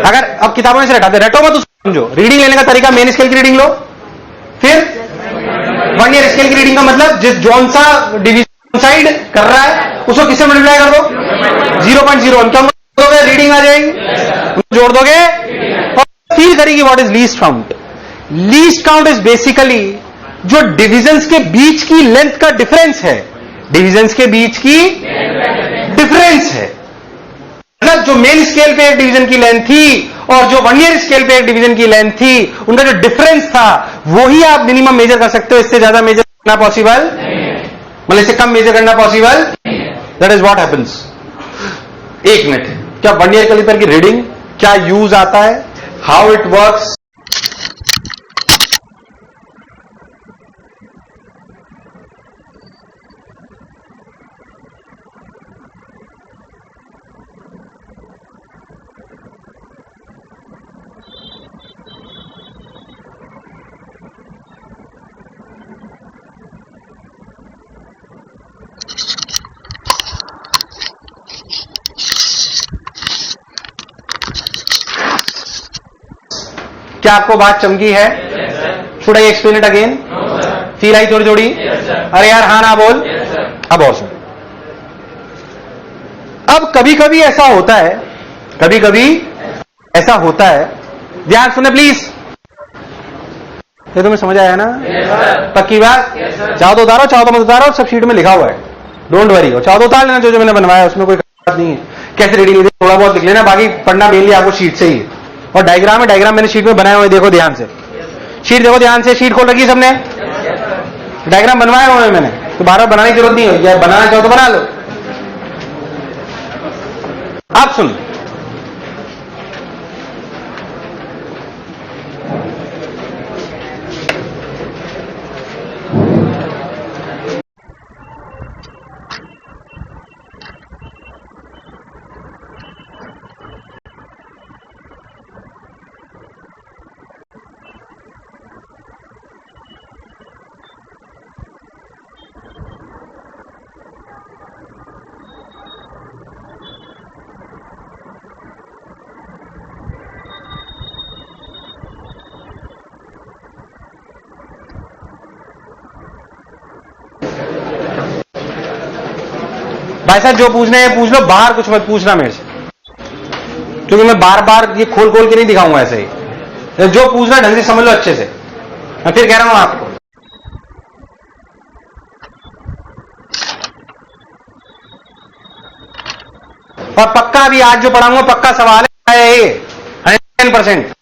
अगर अब किताबों में से रटाते, रटो मत, उसको समझो। रीडिंग लेने का तरीका, मेन स्केल की रीडिंग लो, फिर वर्नियर स्केल की रीडिंग का मतलब जिस जोन सा डिवीजन साइड कर रहा है उसको किससे मल्टीप्लाई कर दो? 0.01। क्या दोगे? रीडिंग आ जाएगी, जोड़ दोगे और फील करेगी what is least count. Least count is basically जो डिविजन्स के बीच की लेंथ का डिफरेंस है, डिविजन्स के बीच की डिफरेंस है। मतलब जो मेन स्केल पे एक डिवीजन की लेंथ थी और जो वर्नियर स्केल पे एक डिवीजन की लेंथ थी, उनका जो डिफरेंस था वो ही आप मिनिमम मेजर कर सकते हो। इससे ज्यादा मेजर करना पॉसिबल, मतलब इससे कम मेजर करना possible. That is what happens. 1 minute, क्या वर्नियर कैलिपर की रीडिंग क्या यूज आता है, हाउ इट वर्क्स। क्या आपको बात चमकी है? Should I explain it again? Feel I थोड़ी थोड़ी? अरे यार हाँ ना बोल। अब और सुन। अब कभी कभी ऐसा होता है, कभी कभी ऐसा होता है, ध्यान सुने प्लीज। ये तुम्हें समझ आया ना? पक्की बात। चाहो तो उतारो, चाहो तो मत उतारो, सब शीट में लिखा हुआ है, डोंट वरी। और चाहो तो उतार लेना, जो मैंने बनवाया उसमें कोई बात नहीं है। कैसे रीडिंग थोड़ा बहुत लिख लेना, बाकी पढ़ना मेनली आपको शीट से ही है। और डायग्राम है, डायग्राम मैंने शीट में बनाया हुआ है, देखो ध्यान से। शीट देखो ध्यान से, शीट खोल रखी है सबने, डायग्राम बनवाया हुआ है मैंने, तो बार बार बनाने की जरूरत नहीं है। बनाना चाहो तो बना लो। आप सुन, भाई साहब जो पूछना है पूछ लो, बाहर कुछ मत पूछना मेरे से, क्योंकि मैं बार बार ये खोल खोल के नहीं दिखाऊंगा ऐसे ही। जो पूछना ढंग से समझ लो अच्छे से, मैं फिर कह रहा हूं आपको। और पक्का भी आज जो पढ़ाऊंगा पक्का सवाल है, 100%।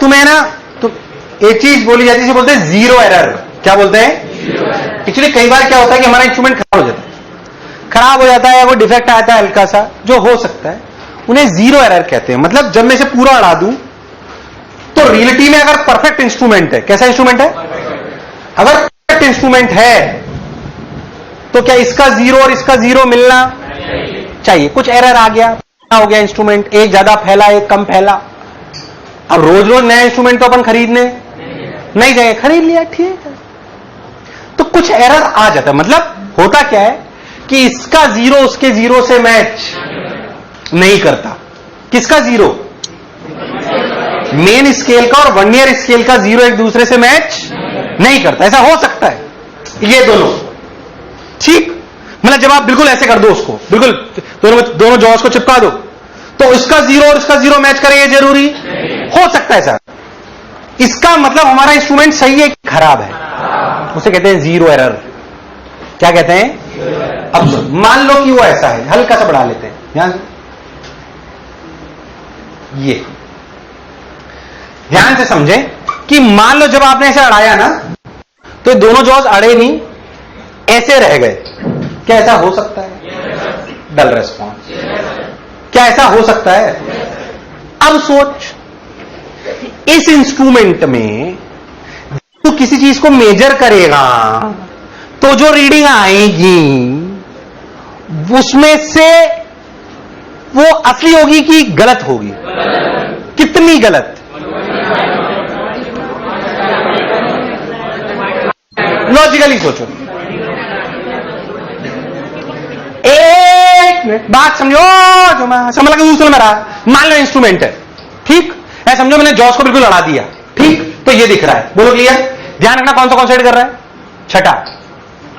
तुम्हें ना तो एक चीज बोली जाती है, बोलते हैं जीरो एरर। क्या बोलते हैं? एक्चुअली कई बार क्या होता है कि हमारा इंस्ट्रूमेंट खराब हो जाता है, खराब हो जाता है, वो डिफेक्ट आता है हल्का सा जो हो सकता है, उन्हें जीरो एरर कहते हैं। मतलब जब मैं इसे पूरा अड़ा दूं तो रियलिटी में अगर परफेक्ट इंस्ट्रूमेंट है, कैसा इंस्ट्रूमेंट है? अगर परफेक्ट इंस्ट्रूमेंट है तो क्या इसका जीरो और इसका जीरो मिलना चाहिए? कुछ एरर आ गया, हो गया इंस्ट्रूमेंट, एक ज्यादा फैला एक कम फैला। अब रोज रोज नया इंस्ट्रूमेंट तो अपन खरीदने नहीं जाएंगे, खरीद लिया ठीक है, तो कुछ एरर आ जाता है। मतलब होता क्या है कि इसका जीरो उसके जीरो से मैच नहीं करता। किसका जीरो? मेन स्केल का और वर्नियर स्केल का जीरो एक दूसरे से मैच नहीं करता। ऐसा हो सकता है ये दोनों, ठीक? मतलब जब आप बिल्कुल ऐसे कर दो उसको, बिल्कुल दोनों जॉस को चिपका दो तो इसका जीरो और इसका जीरो मैच करे, ये जरूरी हो सकता है सर। इसका मतलब हमारा इंस्ट्रूमेंट सही है कि खराब है, उसे कहते हैं जीरो एरर। क्या कहते हैं? अब मान लो कि वो ऐसा है, हल्का सा बढ़ा लेते हैं ध्यान से, ये ध्यान से समझे कि मान लो जब आपने ऐसे अड़ाया ना तो दोनों जॉज अड़े नहीं, ऐसे रह गए। क्या ऐसा हो सकता है? डल रेस्पॉन्स। क्या ऐसा हो सकता है? अब सोच, इस इंस्ट्रूमेंट में तू किसी चीज को मेजर करेगा तो जो रीडिंग आएगी उसमें से वो असली होगी कि गलत होगी? कितनी गलत? लॉजिकली सोचो, एक मिनट बात समझो, जो मैं समझ लगा दूसरे में रहा। मान लो इंस्ट्रूमेंट है, ठीक है, समझो मैंने जॉस को बिल्कुल अड़ा दिया, ठीक, तो ये दिख रहा है, बोलो क्लियर? ध्यान रखना कौन सा कॉन्सेंट्रेट कर रहा है? छठा।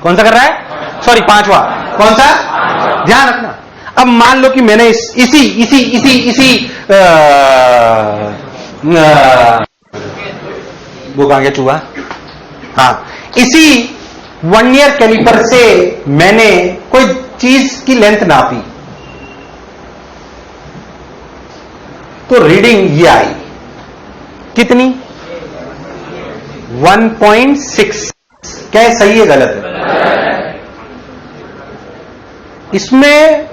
कौन सा कर रहा है? सॉरी पांचवा। कौन सा? ध्यान रखना। अब मान लो कि मैंने इसी वो कहां गया चूहा? हाँ, इसी वर्नियर कैलिपर से मैंने कोई चीज की लेंथ नापी तो रीडिंग ये आई कितनी? 1.6। क्या है, सही है गलत है? इसमें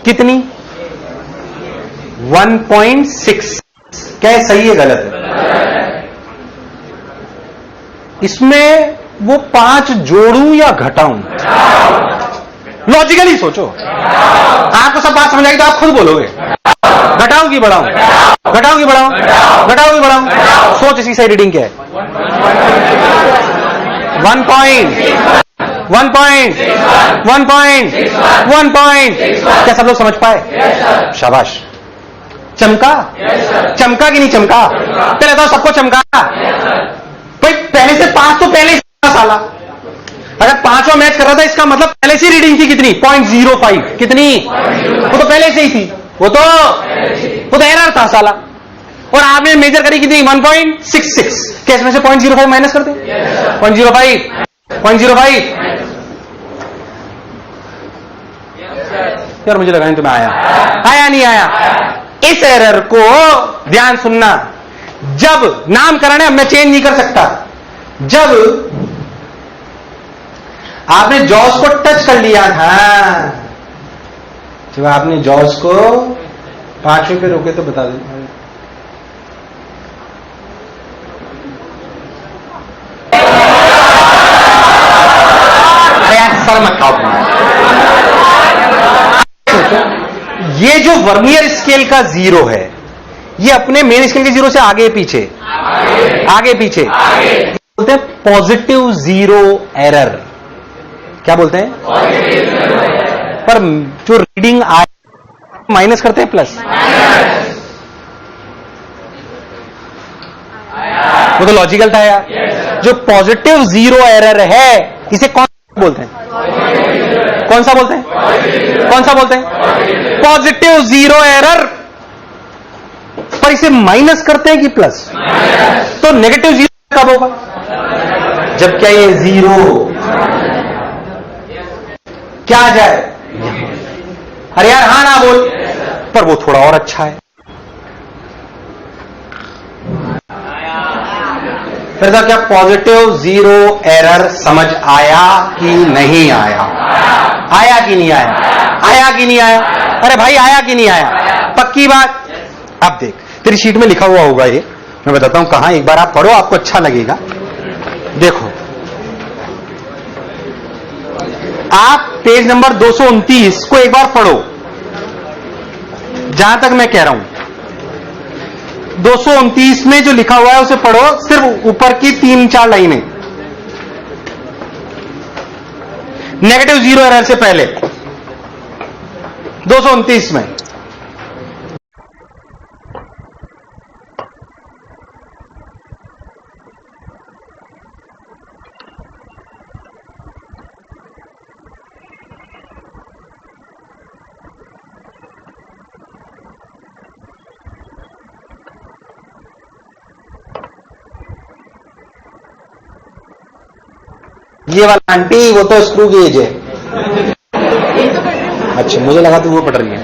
कितनी? 1.6। क्या है, सही है गलत है? इसमें वो 5 जोड़ूं या घटाऊं? लॉजिकली सोचो, आपको सब बात समझ आएगी तो आप खुद बोलोगे घटाऊं की बढ़ाऊं, घटाऊं की बढ़ाऊं, घटाऊं की बढ़ाऊं। सोच इसकी सही रीडिंग क्या है? 1 पॉइंट। क्या सब लोग समझ पाए? शाबाश। चमका? चमका कि नहीं चमका? पहले तो सबको चमका भाई, पहले से 5 तो पहले ही साला, अगर 5वां मैच कर रहा था इसका मतलब पहले से रीडिंग थी कितनी? 0.05। कितनी? वो तो पहले से ही थी, वो तो एरर था साला। और आपने मेजर करी कितनी? 1.66। क्या इसमें से 0.05 माइनस करते? 0.05। यार मुझे लगा नहीं तुम्हें आया नहीं आया। इस एरर को ध्यान सुनना, जब नामकरण है, अब मैं चेंज नहीं कर सकता, जब आपने जॉस को टच कर लिया था, जब आपने जॉस को 5वें पे रोके तो बता दें सर मत खाओ। ये जो वर्नियर स्केल का जीरो है ये अपने मेन स्केल के जीरो से आगे पीछे बोलते हैं पॉजिटिव जीरो एरर। क्या बोलते हैं? पर जो रीडिंग आए माइनस करते हैं प्लस। वो तो लॉजिकल था यार। जो पॉजिटिव जीरो एरर है इसे कौन बोलते हैं? कौन सा बोलते हैं? कौन सा बोलते हैं? Positive zero error. पर इसे माइनस करते हैं कि प्लस? तो नेगेटिव जीरो कब होगा? जब क्या ये जीरो क्या आ जाए? अरे यार हाँ ना बोल। पर वो थोड़ा और अच्छा है। फिर क्या पॉजिटिव जीरो एरर समझ आया कि नहीं आया? आया कि नहीं आया? आया कि नहीं आया? अरे भाई आया कि नहीं आया? पक्की बात। अब देख तेरी शीट में लिखा हुआ होगा ये, मैं बताता हूं कहां, एक बार आप पढ़ो आपको अच्छा लगेगा। देखो आप पेज नंबर 229 को एक बार पढ़ो, जहां तक मैं कह रहा हूं 229 में जो लिखा हुआ है उसे पढ़ो, सिर्फ ऊपर की 3-4 लाइनें नेगेटिव जीरो एरर से पहले 229 में। ये वाला आंटी वो तो स्क्रू गेज है। अच्छा मुझे लगा तो वो पढ़ रही है।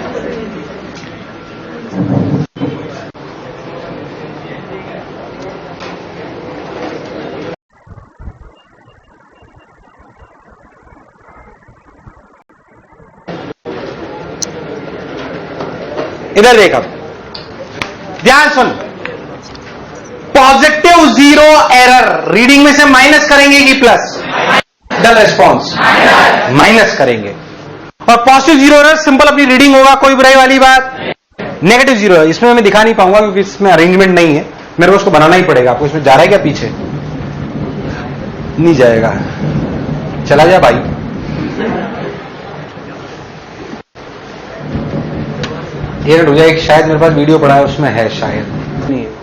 इधर देख, अब ध्यान सुन। पॉजिटिव जीरो एरर रीडिंग में से माइनस करेंगे कि प्लस? डल रेस्पॉन्स माइनस करेंगे। और पॉजिटिव जीरो एरर सिंपल अपनी रीडिंग होगा, कोई बुराई वाली बात। नेगेटिव जीरो इसमें मैं दिखा नहीं पाऊंगा क्योंकि इसमें अरेंजमेंट नहीं है, मेरे को उसको बनाना ही पड़ेगा। आपको इसमें जा रहा है क्या? पीछे नहीं जाएगा, चला जा भाई। ये हो जाए, शायद मेरे पास वीडियो पड़ा है उसमें है, शायद नहीं है।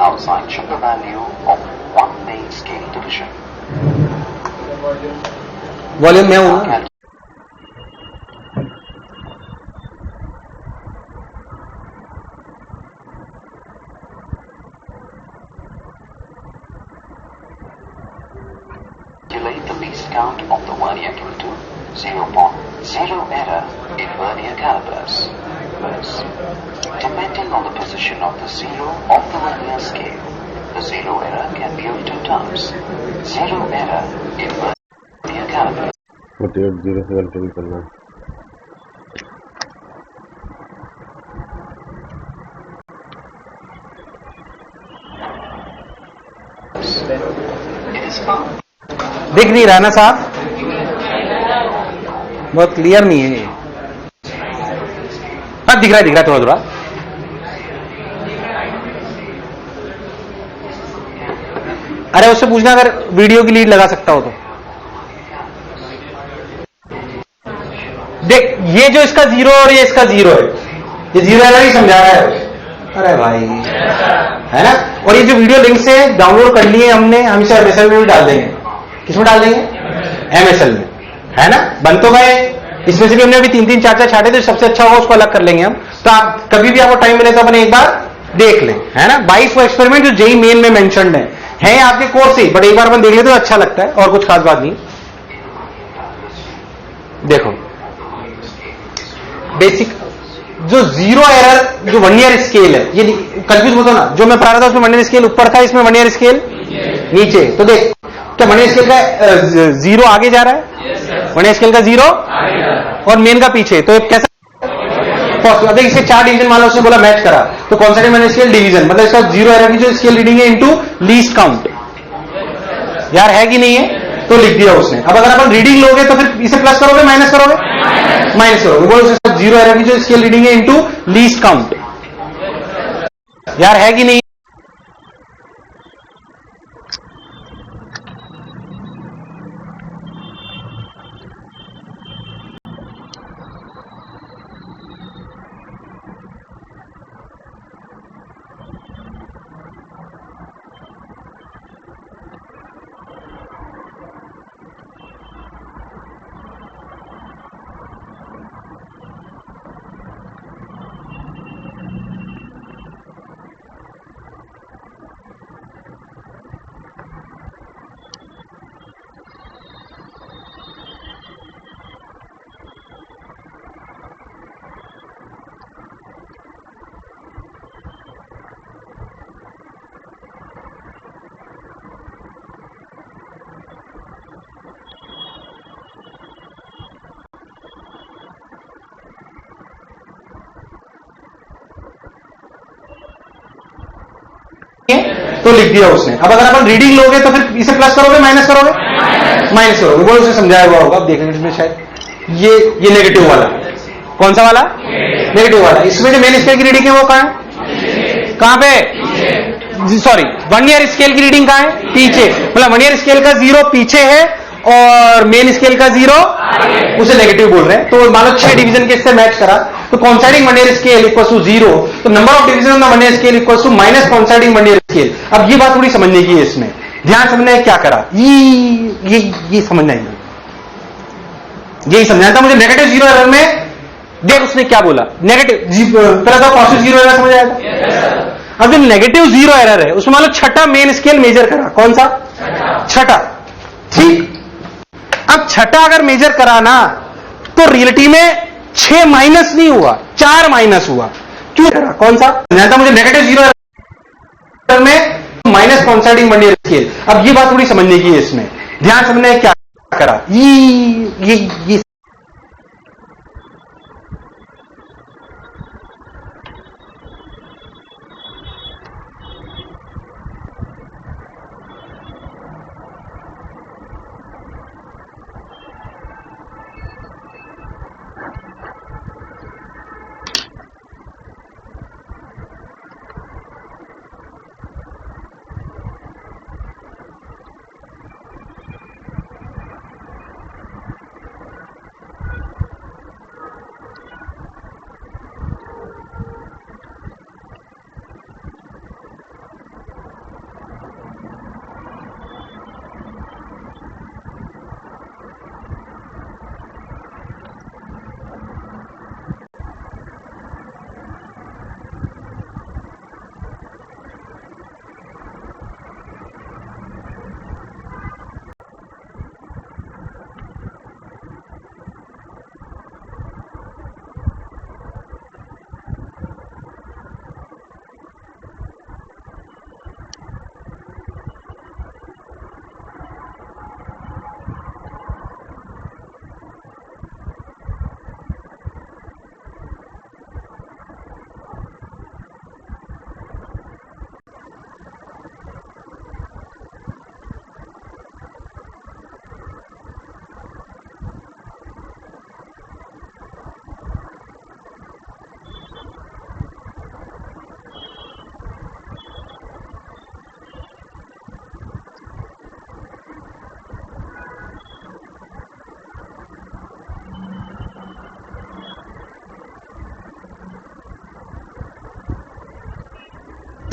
outside sugar value of one main scale division. Volume में हूं ना? Calculate the least count of the vernier caliper. 0.0 error in vernier calipers. Depending on the position of the zero of the vernier scale, the zero error can be of two types. Zero error in vernier calipers. 48 zero से calculate करना। It is found. दिख नहीं रहा ना साहब? बहुत clear नहीं है ये। हाँ दिख रहा है थोड़ा थोड़ा। अरे उससे पूछना अगर वीडियो की लीड लगा सकता हो तो। देख ये जो इसका जीरो और ये इसका जीरो है, ये जीरो एरर ही समझा रहा है। अरे भाई है ना। और ये जो वीडियो लिंक से डाउनलोड कर लिए हमने, हम इसे एमएसएल में भी डाल देंगे। किसमें डाल देंगे? एमएसएल में, है ना। बन तो गए, इसमें से भी हमने अभी 3-3, 4-4 छाटे, तो सबसे अच्छा होगा उसको अलग कर लेंगे हम। तो आप कभी भी आपको टाइम मिले तो अपने एक बार देख लें, है ना। 22 वो एक्सपेरिमेंट जो जेई मेन में मेंशन्ड है आपके कोर्स से, बट एक बार अपन देख ले तो अच्छा लगता है, और कुछ खास बात नहीं। देखो बेसिक जो जीरो एरर जो वर्नियर स्केल है, ये कंफ्यूज मत हो ना। जो मैं पढ़ा रहा था उसमें वर्नियर स्केल ऊपर था, इसमें वर्नियर स्केल नीचे। तो देख क्या वर्नियर स्केल का जीरो आगे जा रहा है, वर्नियर स्केल का जीरो और मेन का पीछे। तो कैसा देख, इसके 4 डिवीजन मान लो, उसने बोला मैच करा, तो कौन सा वर्नियर स्केल? डिवीजन। मतलब इसका जीरो एरर की जो स्केल रीडिंग है इनटू लीस्ट काउंट, यार है कि नहीं है? तो लिख दिया उसने। अब अगर अपन रीडिंग लोगे तो फिर इसे प्लस करोगे माइनस करोगे? माइनस करोगे। बोलो जीरो एरर की जो स्केल रीडिंग है इनटू लीस्ट काउंट, यार है कि नहीं? तो लिख दिया उसने। अब अगर अपन रीडिंग लोगे तो फिर इसे प्लस करोगे माइनस करोगे, माइनस करोगे, वो उसे समझाया हुआ होगा। अब देखेंगे इसमें शायद ये नेगेटिव वाला, कौन सा वाला, नेगेटिव वाला। इसमें जो मेन स्केल की रीडिंग है वो कहां है, कहां पे, सॉरी वन ईयर स्केल की रीडिंग कहां है, पीछे। मतलब वन ईयर स्केल का 0 पीछे है और मेन स्केल का 0 उसे नेगेटिव बोल रहे हैं। तो मान लो 6 डिवीजन के इससे मैच करा तो coinciding vernier scale equals to 0, तो number of division of the vernier scale equals to minus coinciding vernier scale. अब ये बात थोड़ी समझने की है, इसमें ध्यान समझना है क्या करा, ये समझना है, यही समझना था मुझे। नेगेटिव 0 एरर में देख उसने क्या बोला, नेगेटिव पहले तो पॉजिटिव 0 एरर समझ आएगा। अब जो नेगेटिव 0 एरर है उसमें मान लो छठा मेन स्केल मेजर करा, कौन सा, छठा, ठीक। अब छठा अगर मेजर करा ना तो रियलिटी में 6 माइनस नहीं हुआ, 4 माइनस हुआ। क्यों करा, कौन सा, जानता मुझे नेगेटिव 0 एरर में minus coinciding vernier scale. अब ये बात थोड़ी समझने की है, इसमें ध्यान समझना है क्या करा, ये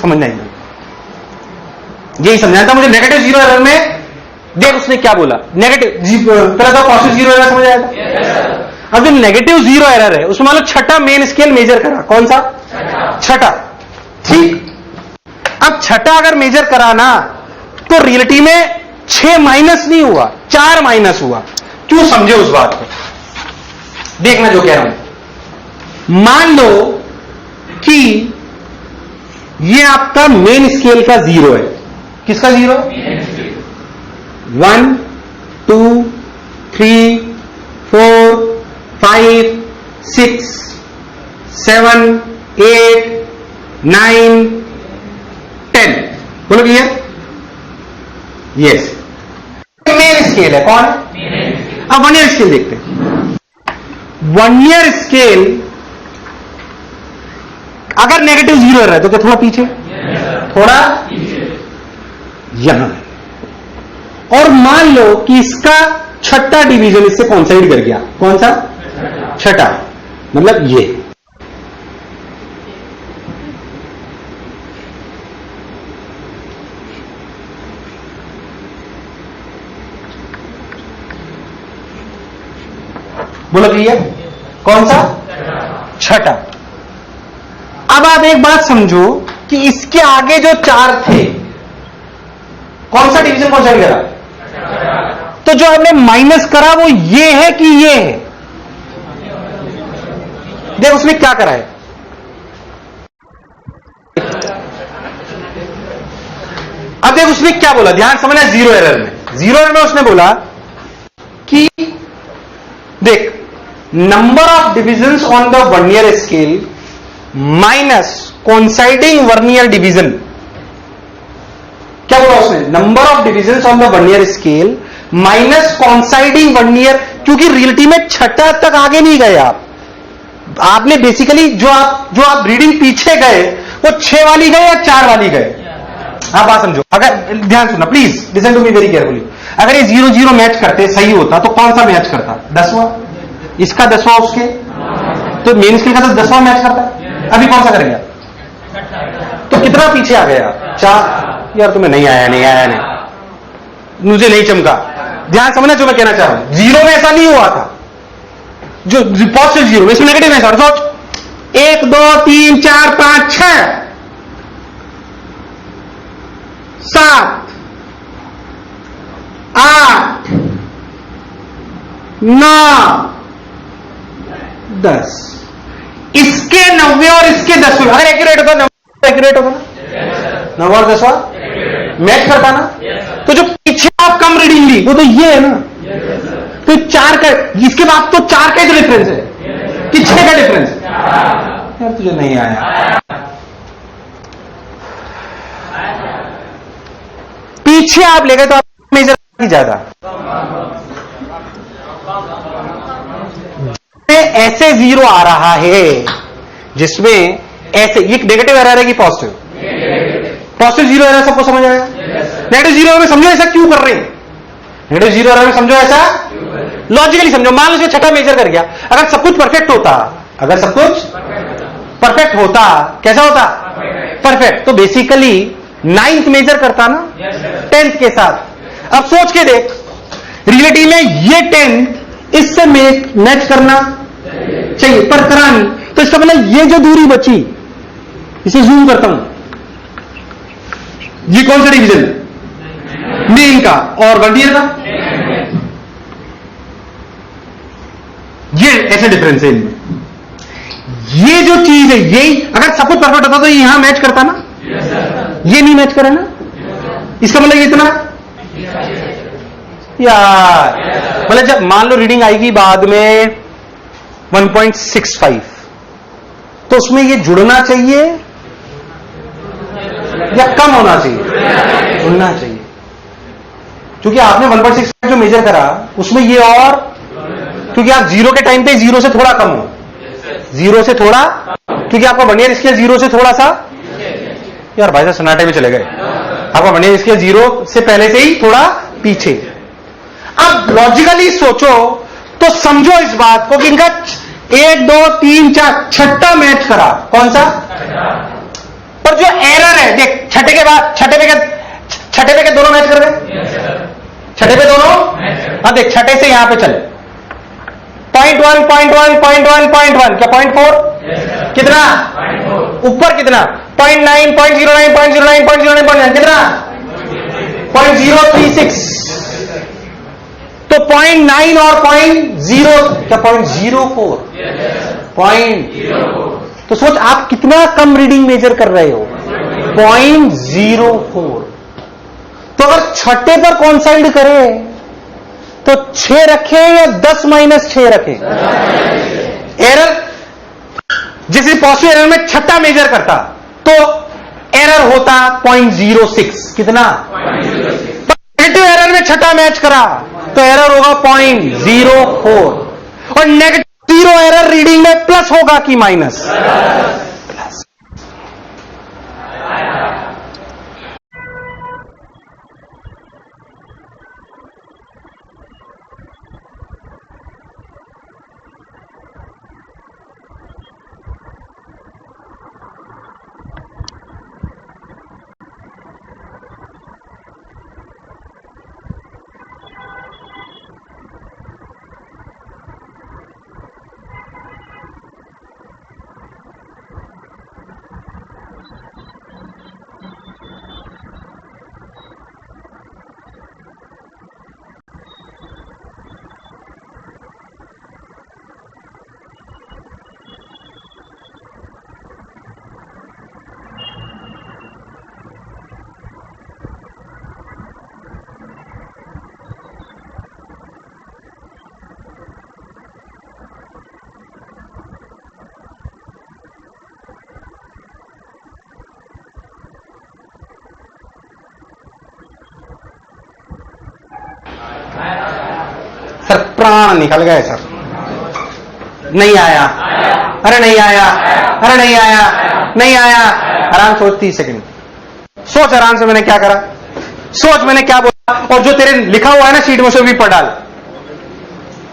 समझना ही, यही समझना था मुझे। नेगेटिव 0 एरर में देख उसने क्या बोला, नेगेटिव पहले तो पॉजिटिव 0 एरर समझ आएगा। अब जो नेगेटिव 0 एरर है उसमें मान लो छठा मेन स्केल मेजर करा, कौन सा, छठा, ठीक। अब छठा अगर मेजर करा ना तो रियलिटी में 6 माइनस नहीं हुआ, 4 माइनस हुआ। क्यों, समझे उस बात को, देखना जो कह रहा हूं। मान लो कि ये आपका मेन स्केल का 0 है, किसका 0, 1 2 3 4 5 6 7 8 9 10, बोलो क्लियर, यस मेन स्केल है, कौन, अब वन ईयर स्केल देखते हैं। वन ईयर स्केल अगर नेगेटिव 0 रहा है तो क्या थोड़ा पीछे, थोड़ा यहां, और मान लो कि इसका छठा डिवीजन इससे कॉन्साइड कर गया, कौन सा, छठा, मतलब ये, बोलो क्लियर, कौन सा, छठा। अब आप एक बात समझो कि इसके आगे जो 4 थे, कौन सा डिवीजन कॉन्साइड करा, तो जो हमने माइनस करा वो ये है कि ये है, देख उसमें क्या करा है। अब देख उसने क्या बोला, ध्यान समझना, 0 एरर में, 0 एरर में उसने बोला कि देख number of divisions on the vernier scale minus coinciding vernier division क्या बोला उसने? Number of division on the vernier scale minus coinciding vernier, क्योंकि रियलिटी में छठा तक आगे नहीं गए आपने बेसिकली जो आप रीडिंग पीछे गए वो 6 वाली गए या 4 वाली गए? आप बात समझो, अगर ध्यान सुनना please, listen to me very carefully. अगर ये 0-0 मैच करते सही होता तो कौन सा मैच करता? 10वां, इसका 10वां उसके, तो मेन स्केल का तो 10वां मैच करता। अभी कौन सा करेंगे? तो कितना पीछे आ गया? 4। यार तुम्हें नहीं आया, मुझे नहीं चमका। ध्यान समझना जो मैं कहना चाह रहा हूं, 0 में ऐसा नहीं हुआ था, जो पॉजिटिव 0 में, इसमें नेगेटिव है। सोच 1 2 3 4 5 6 7 8 9 10, इसके 90 और इसके 10वें अगर एक्यूरेट होता, 90 एक्यूरेट होता ना, 9 और 10वां मैच करता ना। तो जो पीछे आप कम रीडिंग ली वो तो ये है ना, तो 4 का, इसके बाद तो 4 का ही डिफरेंस है कि 6 का डिफरेंस है। यार तुझे नहीं आया, पीछे आप ले गए तो आप मेजर की ज्यादा। ऐसे 0 आ रहा है जिसमें ऐसे, ये नेगेटिव एरर है कि पॉजिटिव? पॉजिटिव 0 एरर सबको समझ आया? नेगेटिव 0 में समझो ऐसा क्यों कर रहे हैं? नेगेटिव 0 एरर में समझो ऐसा लॉजिकली समझो। मान लो छठा मेजर कर गया, अगर सब कुछ परफेक्ट होता, अगर सब कुछ परफेक्ट होता, कैसा होता? परफेक्ट। तो बेसिकली 9th मेजर करता ना 10th के साथ। अब सोच के देख, रियलिटी में ये 10th इससे मैच करना चाहिए पर करा नहीं, तो इसका मतलब ये जो दूरी बची, इसे जूम करता हूं, ये कौन सा डिवीजन? मेन का और वर्नियर का। ये ऐसे डिफरेंस है इनमें। ये जो चीज है, यही अगर सब कुछ परफेक्ट होता तो यहां मैच करता ना, ये नहीं मैच करे ना, इसका मतलब ये इतना यार, मतलब जब मान लो रीडिंग आएगी बाद में 1.65, तो उसमें ये जुड़ना चाहिए या कम होना चाहिए? जुड़ना चाहिए, क्योंकि आपने 1.65 जो मेजर करा उसमें ये, और क्योंकि आप 0 के टाइम पे 0 से थोड़ा कम हो, 0 से थोड़ा, क्योंकि आपका वर्नियर स्केल 0 से थोड़ा सा, यार भाई साहब सन्नाटे में चले गए, आपका वर्नियर स्केल 0 से पहले से ही थोड़ा पीछे। अब लॉजिकली सोचो तो समझो इस बात को कि इनका 1 2 3 4 छठा मैच करा, कौन सा? पर जो एरर है देख, छठे पे के दोनों मैच कर रहे, छठे पे दोनों, हाँ देख छठे से यहां पे चले, 0.1 0.1 0.1 0.1 क्या 0.4 कितना? ऊपर कितना? 0.9 0.09 0.09 0.09 कितना? 0.036। तो 0.9 और 0.0 क्या 0.04 तो सोच आप कितना कम रीडिंग मेजर कर रहे हो, 0.04। तो अगर छठे पर कॉन्साइड करें तो 6 रखें या 10-6 रखें? एरर जैसे पॉजिटिव एरर में छठा मेजर करता तो एरर होता 0.06, कितना? नेगेटिव एरर में छठा मैच करा तो एरर होगा 0.04, और नेगेटिव 0 एरर रीडिंग में प्लस होगा कि माइनस? प्लस। सर प्राण निकल गए सर, नहीं आया, अरे नहीं आया, अरे नहीं आया, नहीं आया। आराम सोच 30 सेकंड सोच आराम से। मैंने क्या करा, सोच मैंने क्या बोला, और जो तेरे लिखा हुआ है ना शीट में उसे भी पढ़ डाल,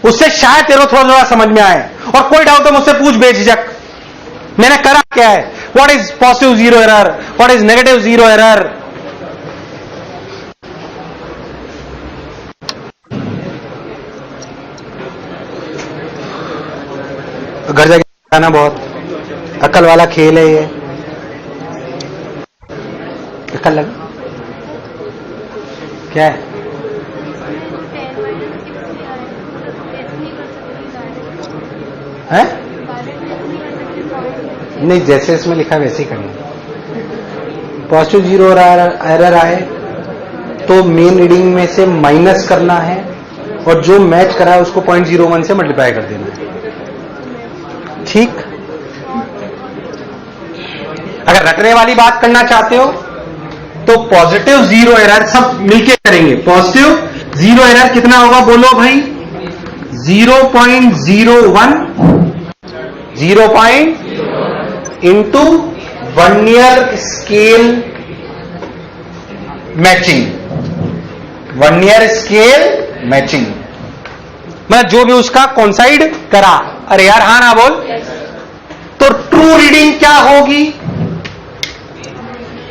उससे शायद तेरे को थोड़ा समझ में आए। और कोई डाउट तो मुझसे पूछ बेझिझक, मैंने करा क्या है। What is positive zero error, what is negative zero error. घर जाके आना, बहुत अकल वाला खेल है ये। अकल लगा क्या है? है? नहीं, जैसे इसमें लिखा है वैसे ही करना। पॉजिटिव जीरो एरर आए तो मेन रीडिंग में से माइनस करना है, और जो मैच करा है उसको 0.01 से मल्टीप्लाई कर देना है। ठीक। अगर रटने वाली बात करना चाहते हो तो पॉजिटिव जीरो एरर सब मिलके करेंगे। पॉजिटिव जीरो एरर कितना होगा बोलो भाई? 0.01 into vernier scale matching, vernier scale matching, मतलब जो भी उसका कॉन्साइड करा। अरे यार हाँ ना बोल। तो ट्रू रीडिंग क्या होगी?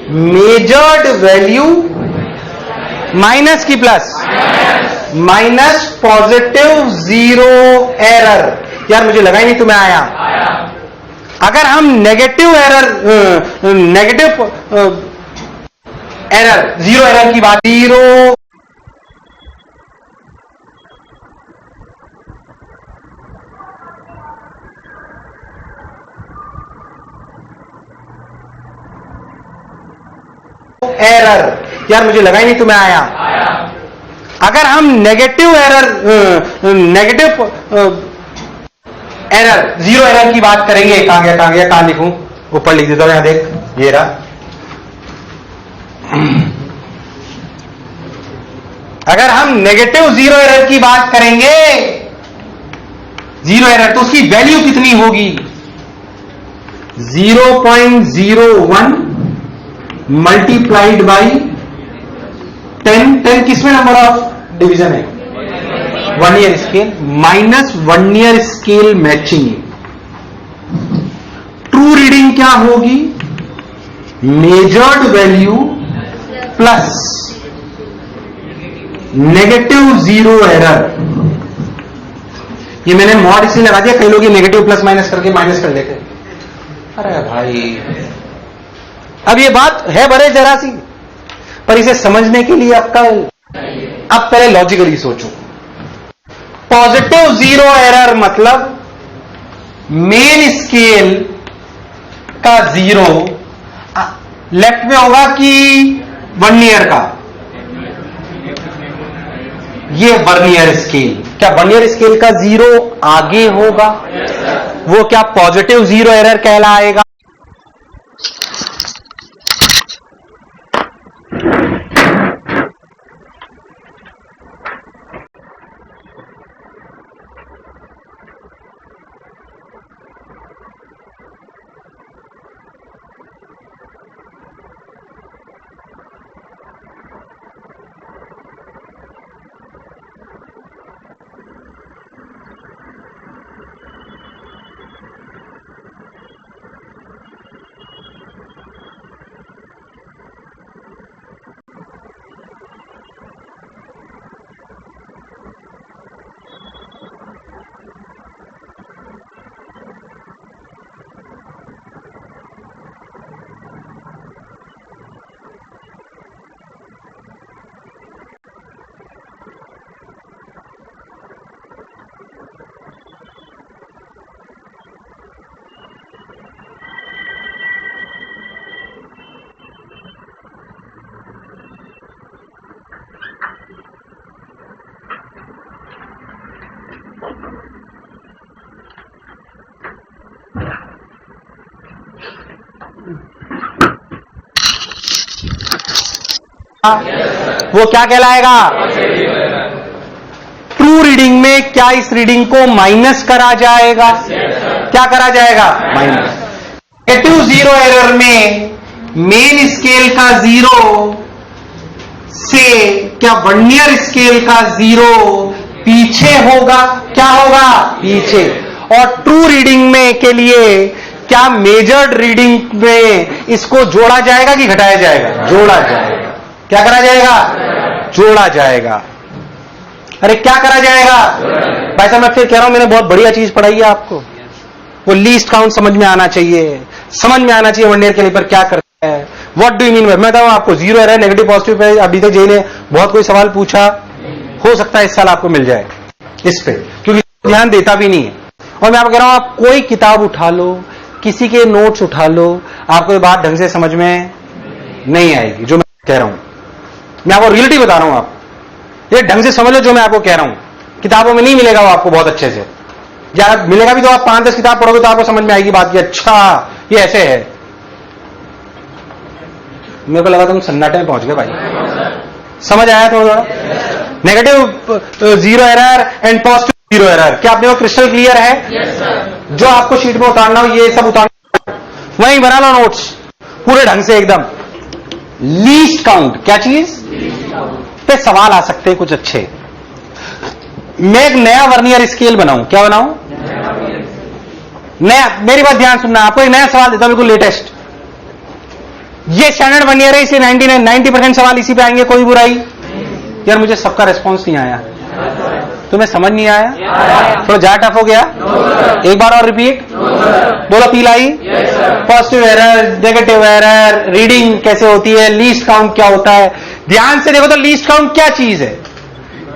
मेजर्ड वैल्यू माइनस की plus, minus positive zero error. यार मुझे लगा ही नहीं तुम्हें आया। अगर हम negative error, negative error, zero error की बात, जीरो एरर, यार मुझे लगा ही नहीं तुम्हें आया। अगर हम negative error, negative error, zero error की बात करेंगे, कहां गया, कहां गया, कहां लिखूं? ऊपर लिख देता हूं, यहां देख, ये रहा। अगर हम नेगेटिव जीरो एरर की बात करेंगे, जीरो एरर, तो उसकी वैल्यू कितनी होगी? 0.01 मल्टीप्लाइड बाई 10। 10 किसमें नंबर ऑफ डिवीजन है? One year scale minus one year scale matching. True reading क्या होगी? Measured value plus negative zero error. ये मैंने मॉड इसलिए लगा दिया, कई लोग ये नेगेटिव प्लस माइनस करके माइनस कर लेते। अरे भाई, अब ये बात है बड़े जरा सी, पर इसे समझने के लिए अब पहले लॉजिकली सोचो। पॉजिटिव जीरो एरर मतलब मेन स्केल का जीरो लेफ्ट में होगा कि वन ईयर का? ये वर्नियर स्केल, क्या वर्नियर स्केल का जीरो आगे होगा? वो क्या पॉजिटिव जीरो एरर कहलाएगा? वो क्या कहलाएगा? ट्रू रीडिंग में क्या इस रीडिंग को माइनस करा जाएगा? क्या करा जाएगा? माइनस। नेगेटिव जीरो एरर में मेन स्केल का जीरो से क्या वर्नियर स्केल का जीरो पीछे होगा? क्या होगा? पीछे। और ट्रू रीडिंग में के लिए क्या मेजर्ड रीडिंग में इसको जोड़ा जाएगा कि घटाया जाएगा? जोड़ा जाएगा। क्या करा जाएगा? जोड़ा जाएगा। अरे क्या करा जाएगा? भाई साहब मैं फिर कह रहा हूं, मैंने बहुत बढ़िया चीज पढ़ाई है आपको। वो लीस्ट काउंट समझ में आना चाहिए, समझ में आना चाहिए वर्नियर के लिए पर क्या करता है। What do you mean? मैं बताऊं आपको, zero error negative positive pay अभी तक जी ने बहुत कोई सवाल पूछा, हो सकता है इस साल आपको मिल जाए इस पे, क्योंकि ध्यान देता भी नहीं है। और मैं आपको कह रहा हूं, आप कोई किताब उठा लो, किसी के नोट्स उठा लो, आपको ये बात ढंग से समझ में नहीं आएगी जो मैं कह रहा हूं। मैं आपको रियलिटी बता रहा हूं, आप ये ढंग से समझ लो जो मैं आपको कह रहा हूं। किताबों में नहीं मिलेगा वो आपको बहुत अच्छे से, या मिलेगा भी तो आप 5-10 किताब पढ़ोगे तो आपको समझ में आएगी बात की, अच्छा ये ऐसे है। मेरे को लगा तुम सन्नाटे में पहुंच गए भाई। समझ आया थोड़ा? Negative zero error and positive zero error, क्या अपने को क्रिस्टल क्लियर है? yes, जो आपको शीट में उतारना हो ये सब उतारना, वहीं बना लो नोट्स पूरे ढंग से एकदम। लीस्ट काउंट क्या चीज पे सवाल आ सकते हैं कुछ अच्छे। मैं एक नया वर्नियर स्केल बनाऊं, क्या बनाऊं? नया। मेरी बात ध्यान सुनना, आपको एक नया सवाल देता हूं बिल्कुल लेटेस्ट। ये स्टैंडर्ड वर्नियर है, इसे 90% सवाल इसी पे आएंगे, कोई बुराई? यार मुझे सबका रिस्पॉन्स नहीं आया, तुम्हें समझ नहीं आया? थोड़ा ज्यादा टफ हो गया? एक बार और रिपीट बोलो। पीलाई positive error, negative error, reading कैसे होती है, लीस्ट काउंट क्या होता है। ध्यान से देखो तो लीस्ट काउंट क्या चीज है?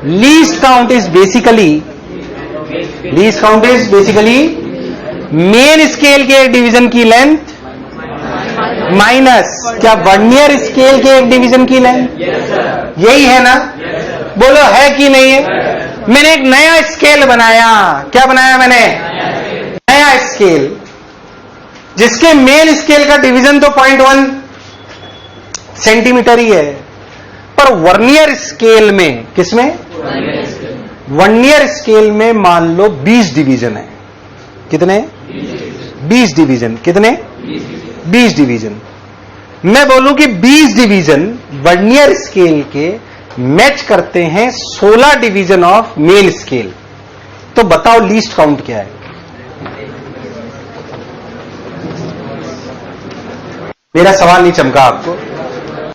Least count is basically main scale के एक डिवीजन की लेंथ माइनस क्या वर्नियर स्केल के एक डिवीजन की लेंथ। यही है ना? बोलो है कि नहीं है? मैंने एक नया स्केल बनाया। क्या बनाया मैंने? नया स्केल, जिसके मेन स्केल का डिवीजन तो 0.1 सेंटीमीटर ही है, पर वर्नियर स्केल में, किसमें? वर्नियर स्केल में मान लो 20 डिवीजन है। कितने? 20 डिवीजन। कितने? 20 डिवीजन। मैं बोलूं कि 20 डिवीजन वर्नियर स्केल के मैच करते हैं 16 डिवीजन ऑफ मेन स्केल, तो बताओ लीस्ट काउंट क्या है? मेरा सवाल नहीं चमका आपको?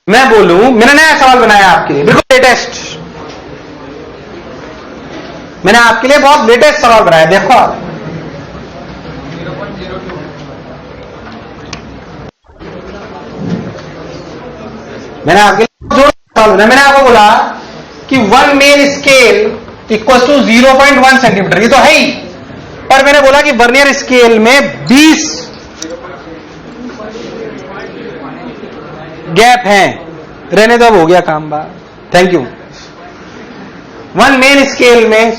मैं बोलूं, मैंने नया सवाल बनाया आपके लिए, बिल्कुल लेटेस्ट। मैंने आपके लिए बहुत लेटेस्ट सवाल बनाया, देखो आप। मैंने आपके लिए जो सवाल बनाया, मैंने आपको बोला कि 1 main scale equal to 0.1 centimetre, ये तो है ही, पर मैंने बोला कि वर्नियर स्केल में 20 गैप हैं। रहने दो, अब हो गया काम बात, थैंक यू। 1 मेन स्केल में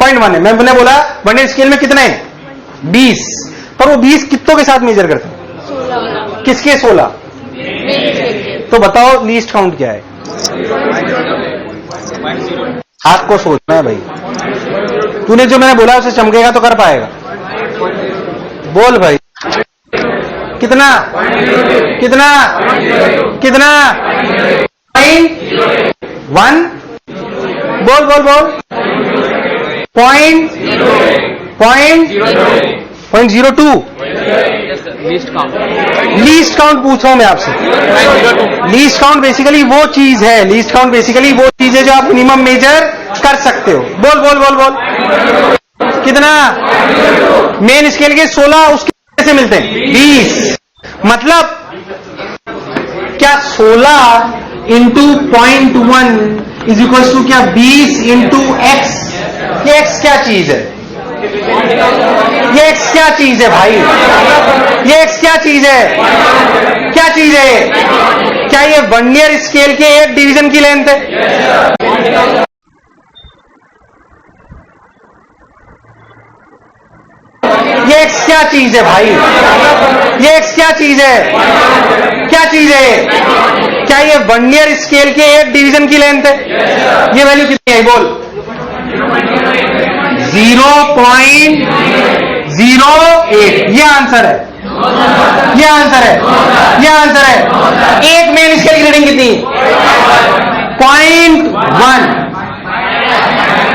0.1 है। मैंने बोला वर्नियर स्केल में कितने हैं? 20, पर वो 20 कितनों के साथ मेजर करते हैं? 16। किसके 16? तो बताओ लीस्ट काउंट क्या है? आपको सोचना है भाई। तूने जो मैंने बोला उसे चमकेगा तो कर पाएगा? बोल भाई। कितना? कितना? कितना? 0.1? बोल बोल बोल। 0.02? लीस्ट काउंट पूछ रहा हूं मैं आपसे। लीस्ट काउंट बेसिकली वो चीज है, लीस्ट काउंट बेसिकली वो चीज है जो आप मिनिमम मेजर कर सकते हो। बोल बोल बोल बोल। कितना? मेन स्केल के 16 उसके से मिलते हैं 20, मतलब क्या 16 इंटू 0.1 इज इक्वल टू क्या 20 इंटू एक्स। ये एक्स क्या चीज है? ये एक्स क्या चीज है भाई? ये एक्स क्या चीज है? क्या चीज है? क्या ये वर्नियर स्केल के एक डिवीजन की लेंथ है? ये एक्स क्या चीज है भाई? ये एक्स क्या चीज है? क्या चीज है? क्या ये वर्नियर स्केल के एक डिवीजन की लेंथ है? ये वैल्यू कितनी है बोल? 0.08, ये आंसर है, ये आंसर है, ये आंसर है। एक मेन स्केल की रीडिंग कितनी?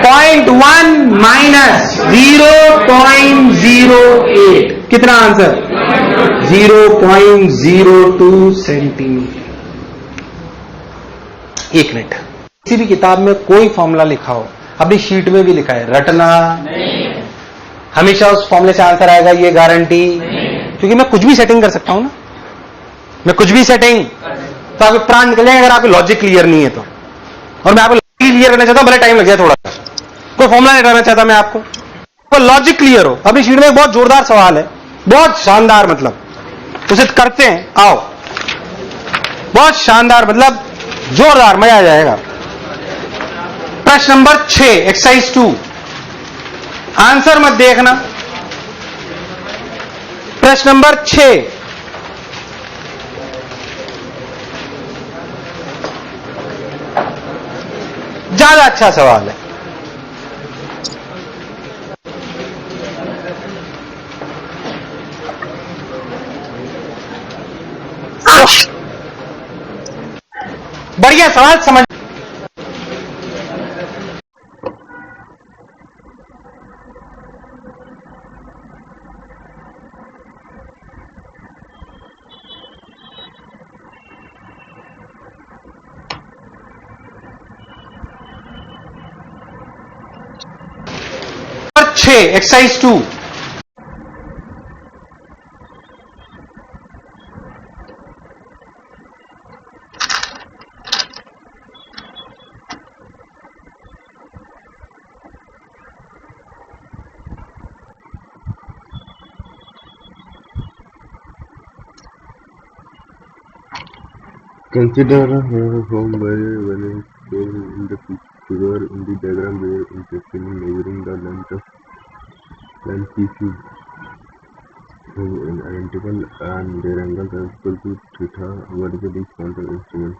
0.1 माइनस 0.08, कितना आंसर? 0.02 सेंटीमीटर। एक मिनट, किसी भी किताब में कोई फॉर्मूला लिखा हो, अपनी शीट में भी लिखा है, रटना हमेशा उस फॉर्मूले से आंसर आएगा, ये गारंटी? क्योंकि मैं कुछ भी सेटिंग कर सकता हूं ना, मैं कुछ भी सेटिंग, तो आपके प्राण निकल जाएंगे अगर आपकी लॉजिक क्लियर नहीं है तो। और मैं आपको लॉजिक क्लियर करना चाहता हूं, भले टाइम लग जाए थोड़ा सा, कोई फॉर्मूला नहीं डालना चाहता मैं आपको, तो लॉजिक क्लियर हो। अपनी शीट में एक बहुत जोरदार सवाल है, बहुत शानदार, मतलब उसे करते हैं, आओ, बहुत शानदार, मतलब जोरदार, मजा आ जाएगा। प्रश्न नंबर 6, एक्सरसाइज 2, आंसर मत देखना। प्रश्न नंबर 6, ज्यादा अच्छा सवाल है। बढ़िया सवाल, समझ। Number 6, exercise 2, Consider a home where one is shown in the figure in the diagram where interested in measuring the length PC is identical and their angles are equal to theta. What is the response of instrument?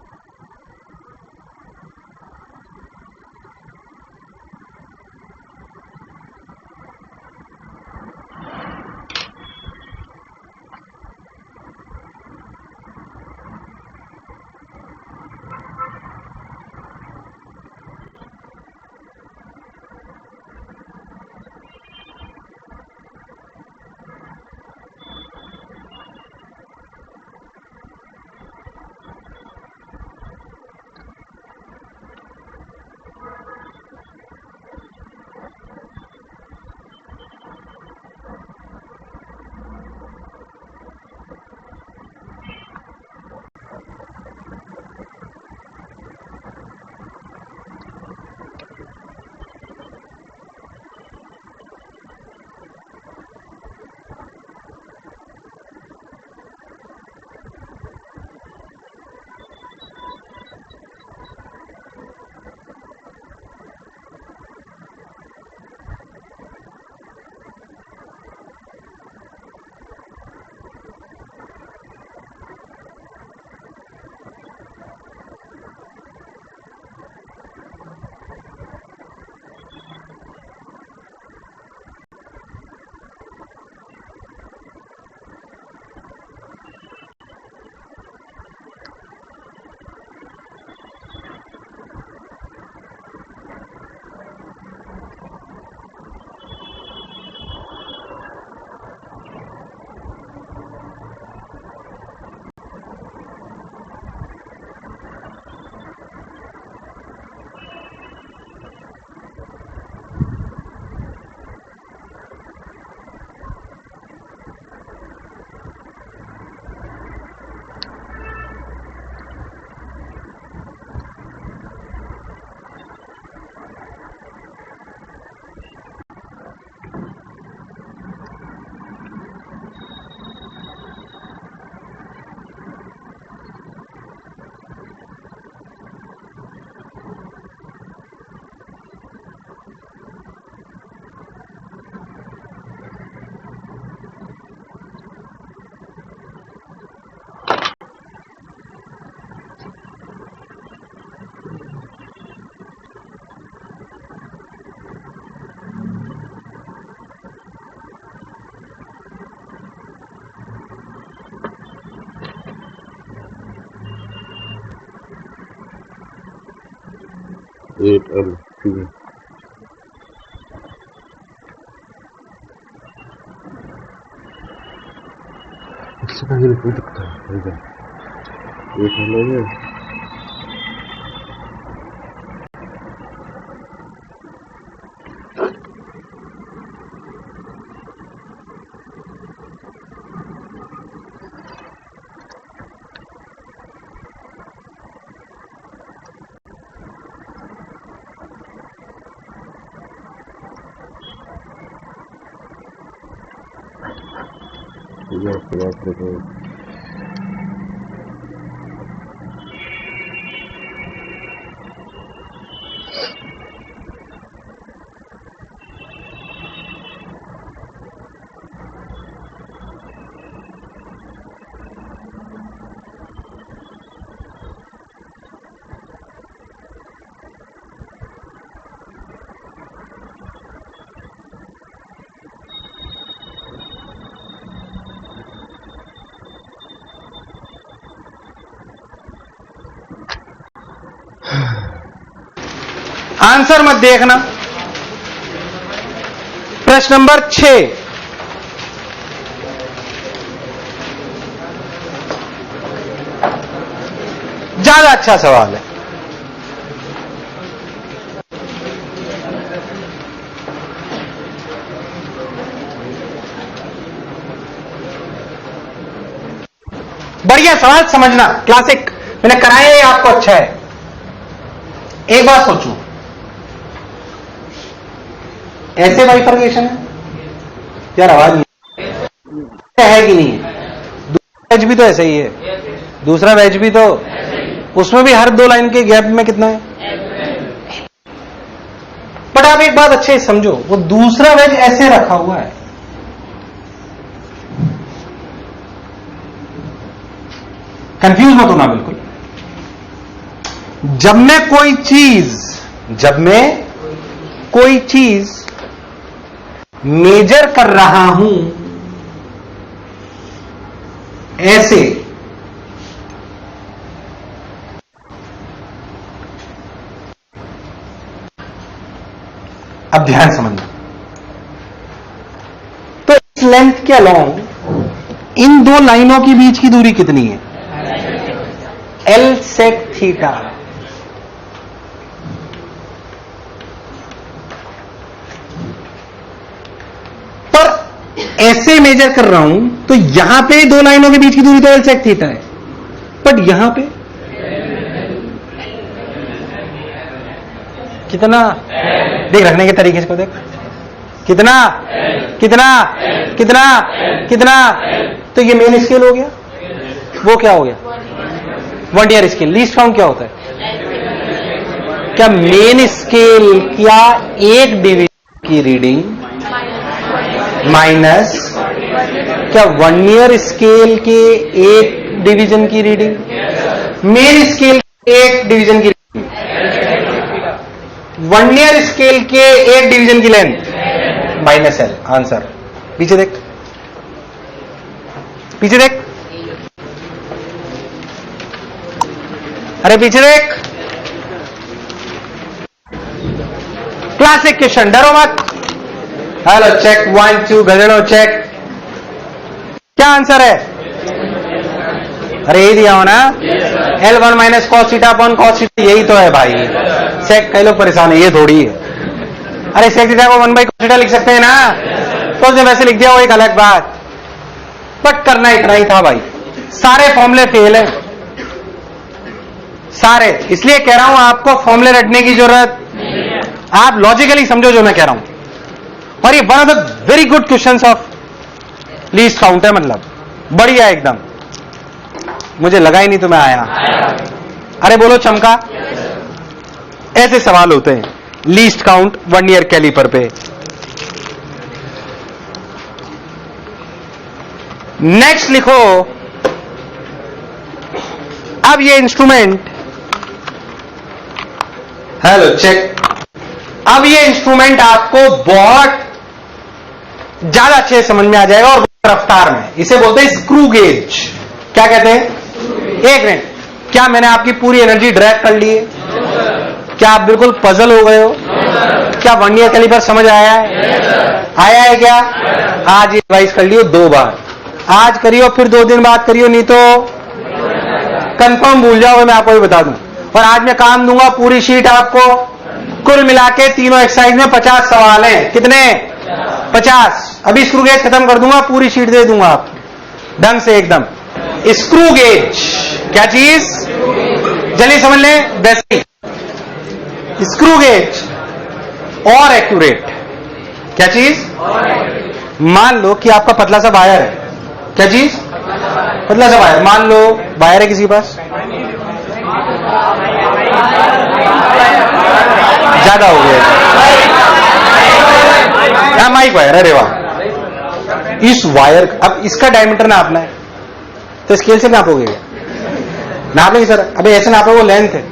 8L2 इससे पहले कोई दिखता है 8L है आपको बात करो answer मत देखना। प्रश्न नंबर 6, ज्यादा अच्छा सवाल है। बढ़िया सवाल, समझना, क्लासिक मैंने कराया है, आपको अच्छा है। एक बात सोचो, ऐसे बाइफर्केशन है यार, आवाज नहीं है कि नहीं है? दूसरा वेज भी तो ऐसे ही है, दूसरा वेज भी तो, उसमें भी हर 2 लाइन के गैप में कितना है। बट आप एक बात अच्छे से समझो, वो दूसरा वेज ऐसे रखा हुआ है, कंफ्यूज मत होना बिल्कुल। जब मैं कोई चीज मेजर कर रहा हूं ऐसे, अब ध्यान समझना, तो इस लेंथ के अलोंग इन 2 लाइनों के बीच की दूरी कितनी है? L sec theta. ऐसे मेजर कर रहा हूं तो यहां पे 2 लाइनों के बीच की दूरी तो L sec थीटा है, बट यहां पे कितना? देख, रखने के तरीके से को देख, कितना कितना कितना कितना, तो ये मेन स्केल हो गया, वो क्या हो गया? Vernier scale. लीस्ट काउंट क्या होता है? क्या मेन स्केल क्या एक डिवीजन की रीडिंग माइनस क्या वर्नियर स्केल के एक डिवीजन की रीडिंग? मेन स्केल के एक डिवीजन की रीडिंग, वर्नियर स्केल के एक डिवीजन की लेंथ माइनस L। आंसर पीछे देख, पीछे देख, अरे पीछे देख, क्लासिक क्वेश्चन, डरो मत। हेलो चेक, 1 2 गजड़ो चेक। क्या आंसर है? अरे यही दिया हो ना, L1 minus cos theta upon cos theta, यही तो है भाई। सेक कई लोग परेशान है, ये थोड़ी है। अरे सेक थीटा को 1 बाई कॉस थीटा लिख सकते हैं ना, तो उसने वैसे लिख दिया, वो एक अलग बात, बट करना इतना ही था भाई। सारे फॉर्मूले फेल है, सारे। इसलिए कह रहा हूं आपको फॉर्मूले रटने की जरूरत, आप लॉजिकली समझो जो मैं कह रहा हूं। और ये one of the very good questions of least count है, मतलब बढ़िया एकदम। मुझे लगा ही नहीं तुम्हें आया। अरे बोलो चमका। ऐसे सवाल होते हैं लीस्ट काउंट वर्नियर कैलिपर पे। नेक्स्ट लिखो, अब ये इंस्ट्रूमेंट, हेलो चेक, अब ये इंस्ट्रूमेंट आपको बहुत ज्यादा अच्छे से समझ में आ जाएगा और रफ्तार में। इसे बोलते हैं स्क्रू गेज। क्या कहते हैं? एक मिनट, क्या मैंने आपकी पूरी एनर्जी ड्रैग कर ली है? क्या क्या आप बिल्कुल पजल हो गए हो? क्या वर्नियर कैलिपर समझ आया है? आया है क्या? आज ये रिवाइज कर लियो 2 बार, आज करियो फिर 2 दिन बाद करियो, नहीं तो कंफर्म भूल जाओगे, मैं आपको भी बता दूं। और आज मैं काम दूंगा पूरी शीट आपको, कुल मिला के तीनों एक्सरसाइज में 50 सवाल हैं। कितने? 50। अभी स्क्रू गेज खत्म कर दूंगा, पूरी शीट दे दूंगा आपको ढंग से एकदम। स्क्रू गेज क्या चीज? जल्दी समझ लें। वैसे स्क्रू गेज और एक्यूरेट क्या चीज? मान लो कि आपका पतला सा वायर है, क्या चीज? पतला सा वायर। मान लो वायर है किसी के पास, ज्यादा हो गया, माइक वायर, अरे वाह। इस वायर, अब इसका डायमीटर नापना है तो स्केल से नापोगे? नाप लेंगे सर, अभी ऐसे नापो, वो लेंथ है,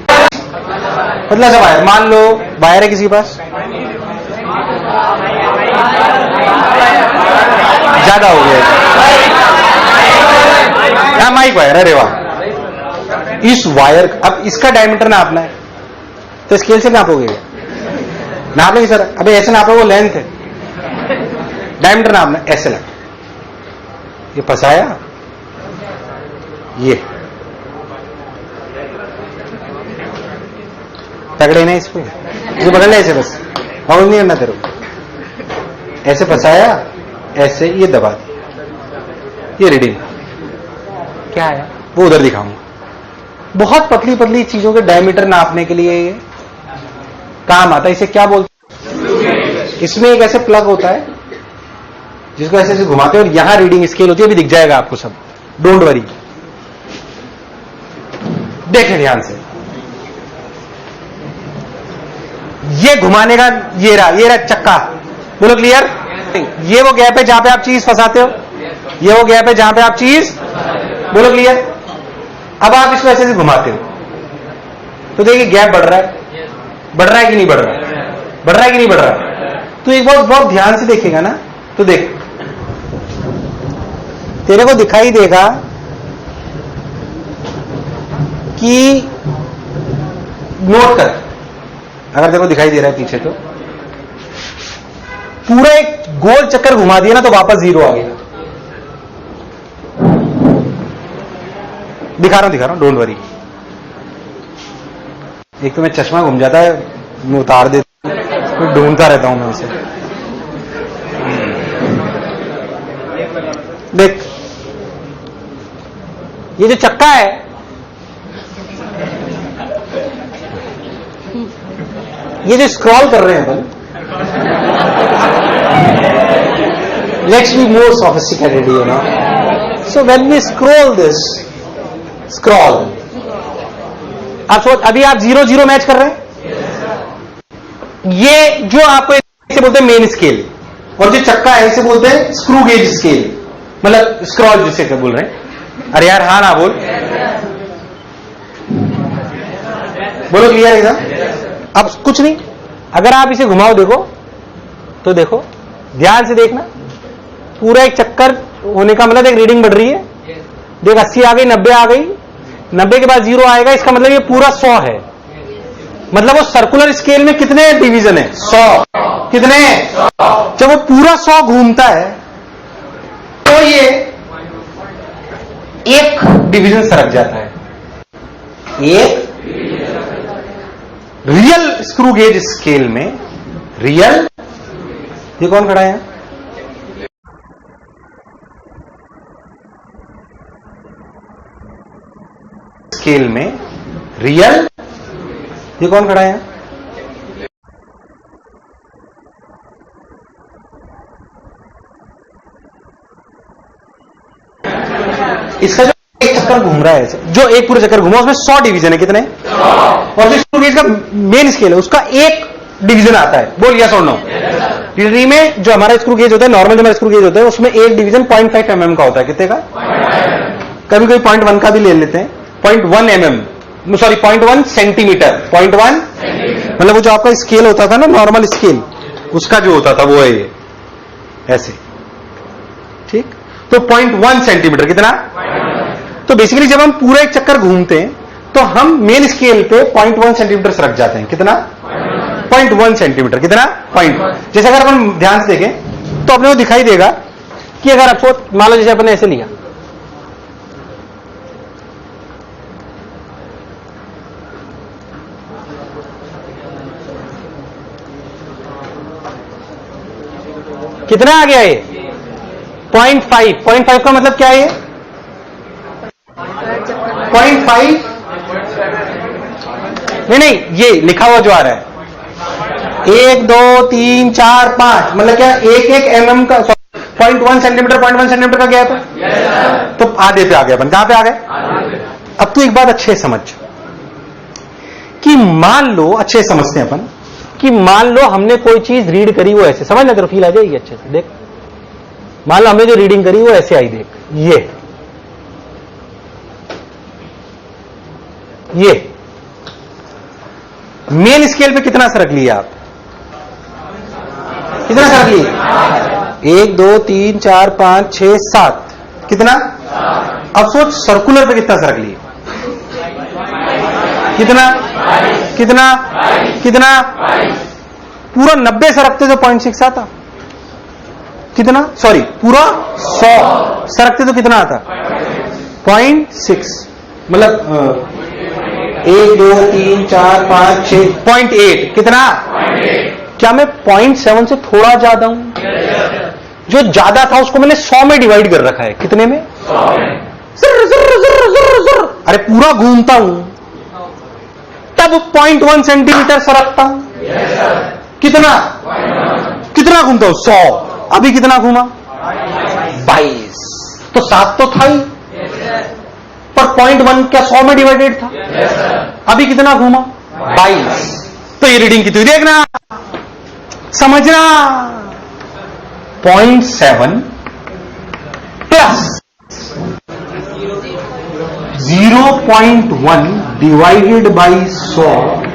पतला सा वायर। मान लो वायर है किसी के पास, ज्यादा हो गया, माइक वायर, अरे वाह। इस वायर, अब इसका डायमीटर नापना है तो स्केल से नापोगे? नाप लेंगे सर, अभी ऐसे नापो, वो लेंथ है, डायमीटर नापना, ऐसे लग, ये फंसाया, ये तगड़े नहीं इसको, ये पकड़ ले ऐसे, बस और नहीं करना तेरे को, ऐसे फंसाया, ऐसे ये दबा दिया, ये रीडिंग क्या आया वो उधर दिखाऊंगा। बहुत पतली पतली चीजों के डायमीटर नापने के लिए ये काम आता है। इसे क्या बोलते हैं? इसमें एक ऐसे प्लग होता है जिसको ऐसे ऐसे घुमाते हैं और यहां रीडिंग स्केल होती है, अभी दिख जाएगा आपको सब, डोंट वरी, देखें ध्यान से। ये घुमाने का ये रहा चक्का, बोलो क्लियर? ये वो गैप है जहां पे आप चीज फंसाते हो, ये वो गैप है जहां पे आप चीज, बोलो क्लियर? अब आप इसको ऐसे घुमाते हो तो देखिए गैप बढ़ रहा है, बढ़ रहा है कि नहीं बढ़ रहा है? बढ़ रहा है कि नहीं बढ़ रहा है? तो एक बहुत बहुत ध्यान से देखेगा ना तो देख, तेरे को दिखाई देगा कि, नोट कर, अगर तेरे को दिखाई दे रहा है पीछे तो पूरा एक गोल चक्कर घुमा दिया ना तो वापस 0 आ गया। दिखा रहा हूं, डोंट वरी। एक तो मैं चश्मा घूम जाता है, मैं उतार देता हूं, ढूंढता रहता हूं मैं उसे। देख, ये जो चक्का है, ये जो स्क्रॉल कर रहे हैं अपन, let's be more sophisticated, you know. So when we scroll this, scroll, आप सोच, अभी आप 0-0 मैच कर रहे हैं, ये जो आपको इसे बोलते हैं मेन स्केल, और जो चक्का है इसे बोलते हैं स्क्रू गेज स्केल, मतलब स्क्रॉल जिसे बोल रहे हैं। अरे यार हाँ ना बोल, बोलो क्लियर एकदम। अब कुछ नहीं, अगर आप इसे घुमाओ देखो तो देखो, ध्यान से देखना, पूरा एक चक्कर होने का मतलब एक रीडिंग बढ़ रही है, देख 80 आ गई, 90 आ गई, 90 के बाद 0 आएगा, इसका मतलब ये पूरा 100 है। मतलब वो सर्कुलर स्केल में कितने डिवीजन है? 100। कितने? जब वो पूरा 100 घूमता है तो ये एक डिवीजन सरक जाता है, एक रियल स्क्रू गेज स्केल में, रियल, ये कौन खड़ा है? स्केल में रियल, ये कौन खड़ा है? इसका जो एक चक्कर घूम रहा है, जो एक पूरे चक्कर घूमा उसमें 100 डिवीजन है, कितने? और जो स्क्रू गेज का मेन स्केल है उसका एक डिवीजन आता है, बोल यस और नो? डिलीवरी में जो हमारा स्क्रू गेज होता है, नॉर्मल जो हमारा स्क्रू गेज होता है, उसमें एक डिवीजन 0.5 mm का होता है। कितने का? कभी कभी 0.1 का भी ले लेते हैं, 0.1 mm, सॉरी 0.1 सेंटीमीटर, 0.1 मतलब वो जो आपका स्केल होता था ना, नॉर्मल स्केल, उसका जो होता था वो है ये, ऐसे, ठीक? तो 0.1 सेंटीमीटर, कितना? तो बेसिकली जब हम पूरा एक चक्कर घूमते हैं तो हम मेन स्केल पे 0.1 सेंटीमीटर से रख जाते हैं। कितना? 0.1 सेंटीमीटर। कितना? जैसे अगर अपन ध्यान से देखें तो अपने को दिखाई देगा कि अगर आपको मान लो जैसे अपने ऐसे लिया, कितना आ गया ये? 0.5। 0.5 का मतलब क्या है? 0.5 नहीं, ये लिखा हुआ जो आ रहा है 1 2 3 4 5, मतलब क्या? एक mm का 0.1 सेंटीमीटर 0.1 सेंटीमीटर का गया था। तो आधे पे आ गया अपन। कहां पे आ गए? अब तो एक बात अच्छे समझ कि मान लो, अच्छे समझते हैं अपन कि मान लो हमने कोई चीज रीड करी, वो ऐसे समझ ना, तेरे फील आ जाएगी अच्छे से। देख, मान लो हमने जो रीडिंग करी वो ऐसे आई। देख ये मेन स्केल पे कितना सा रख लिया आप? कितना सा रख लिया? 1 2 3 4 5 6 7। कितना? अब सोच सर्कुलर पे कितना सा रख लिया? कितना? कितना? कितना? पूरा 90 से रखते तो 0.6 आता। कितना? सॉरी, पूरा 100 से रखते तो कितना आता? 0.6। मतलब 1 2 3 4 5 6 0.8। कितना? क्या मैं 0.7 से थोड़ा ज्यादा हूं? जो ज्यादा था उसको मैंने 100 में डिवाइड कर रखा है। कितने में? 100 में। ज़र। अरे पूरा घूमता हूं तब 0.1 सेंटीमीटर सरकता हूं। कितना? कितना घूमता हूं? 100। अभी कितना घूमा? 22। तो 7 तो था ही, पर 0.1 क्या 100 में डिवाइडेड था? अभी कितना घूमा? 22। तो ये रीडिंग कितनी? देखना, समझना। 0.7 प्लस 0.1 डिवाइडेड बाई 100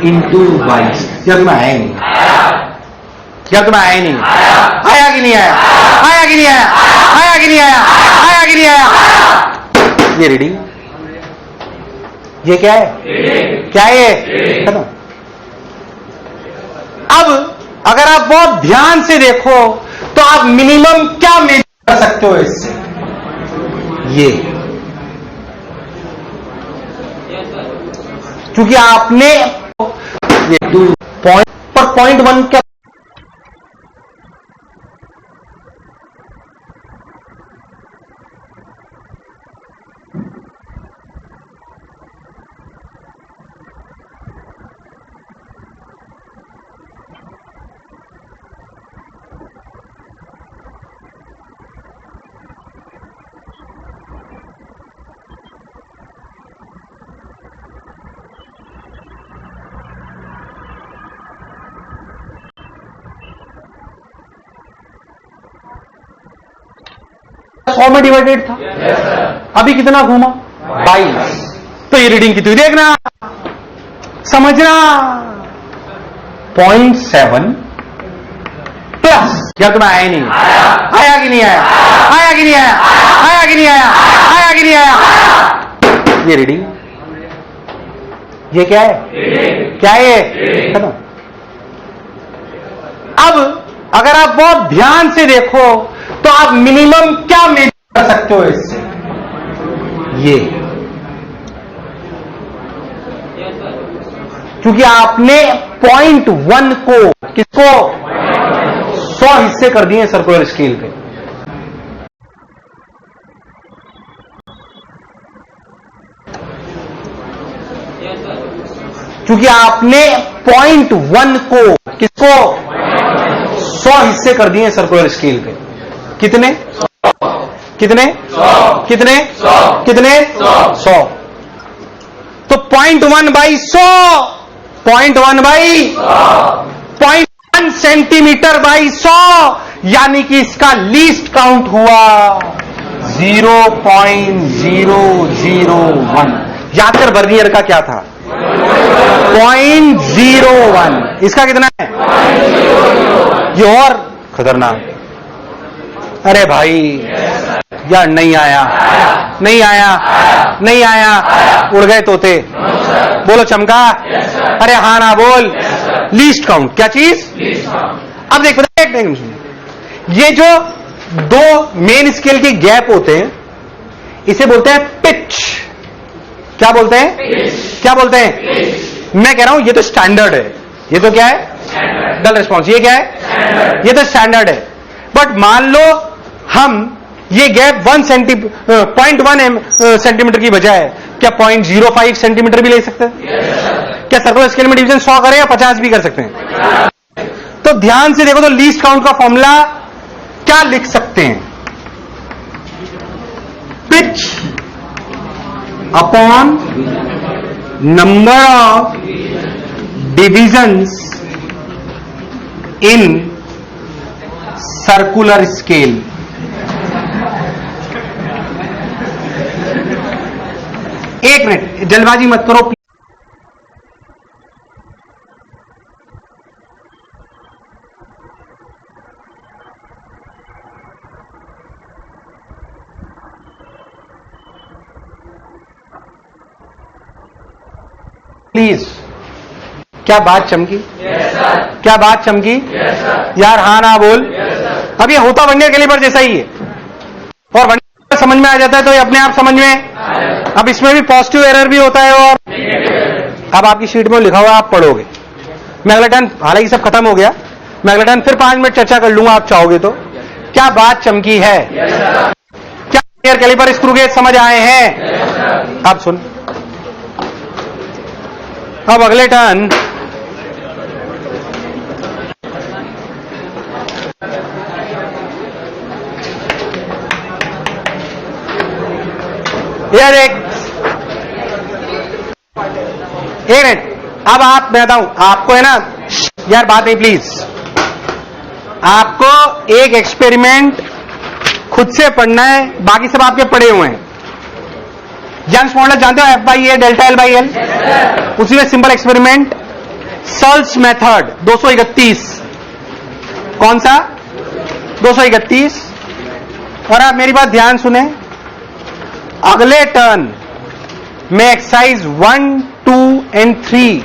इंटू 22। क्या तुम्हें आया नहीं? क्या तुम्हें आया नहीं? आया कि नहीं आया? आया कि नहीं आया? आया कि नहीं आया? आया कि नहीं आया? ये रीडिंग, ये क्या है? क्या है ये? खत्म। अब अगर आप बहुत ध्यान से देखो तो आप मिनिमम क्या मेजर कर सकते हो इससे? ये, क्योंकि आपने ये 2 पॉइंट पर 0.1 क्या में डिवाइडेड था? अभी कितना घूमा? 22। तो ये रीडिंग कितनी? देखना, समझना। 0.7 प्लस, क्या तुम्हें आया नहीं? आया कि नहीं आया? आया कि नहीं आया? आया कि नहीं आया? आया कि नहीं आया? ये रीडिंग, ये क्या है? क्या है ये? खत्म। अब अगर आप बहुत ध्यान से देखो तो आप मिनिमम क्या मेजर कर सकते हो इससे? ये, क्योंकि आपने 0.1 को, किसको? 100 हिस्से कर दिए सर्कुलर स्केल पे। क्योंकि आपने 0.1 को, किसको? 100 हिस्से कर दिए सर्कुलर स्केल पे। कितने? कितने? कितने? कितने? 100। तो 0.1 बाई 100, 0.1 बाई 0.1 सेंटीमीटर बाई 100, यानी कि इसका लीस्ट काउंट हुआ 0.001। याद कर, वर्नियर का क्या था? 0.01। इसका कितना है? ये और खतरनाक। अरे भाई यार, नहीं आया, नहीं आया, नहीं आया, उड़ गए तोते। बोलो चमका? अरे हाँ ना बोल। लीस्ट काउंट क्या चीज? अब देख पता है, ये जो दो मेन स्केल के गैप होते हैं इसे बोलते हैं पिच। क्या बोलते हैं? क्या बोलते हैं? मैं कह रहा हूं ये तो स्टैंडर्ड है। ये तो क्या है? डल रिस्पॉन्स। ये क्या है? ये तो स्टैंडर्ड है। बट मान लो हम ये गैप 0.1 सेंटीमीटर की बजाय क्या 0.05 सेंटीमीटर भी ले सकते हैं? क्या सर्कुलर स्केल में डिवीजन 100 करें या 50 भी कर सकते हैं? तो ध्यान से देखो तो लीस्ट काउंट का फॉर्मूला क्या लिख सकते हैं? Pitch upon number of divisions in circular scale. एक मिनट जल्दबाजी मत करो प्लीज। क्या बात चमकी? क्या बात चमकी? यार हाँ ना बोल। अब ये होता वर्नियर कैलिपर जैसा ही है और वर्नियर समझ में आ जाता है तो ये अपने आप समझ में। अब इसमें भी पॉजिटिव एरर भी होता है और अब आपकी शीट में लिखा हुआ आप पढ़ोगे। मैं अगला टर्न, हालांकि सब खत्म हो गया, मैं अगला टर्न फिर 5 मिनट चर्चा कर लूंगा आप चाहोगे तो। क्या बात चमकी है? क्या वर्नियर कैलिपर स्क्रू गेज समझ आए हैं? अब सुन, अब अगले टर्न यार एक मिनट। अब आप मैं बताऊं आपको है ना यार, बात नहीं प्लीज। आपको एक एक्सपेरिमेंट खुद से पढ़ना है, बाकी सब आपके पढ़े हुए हैं। यंग्स मॉडल जानते हो? F/A delta L/L। उसी में सिंपल एक्सपेरिमेंट सॉल्व्स मेथड 231। कौन सा? 231। और आप मेरी बात ध्यान सुने, अगले टर्न में एक्सरसाइज 1, 2 एंड 3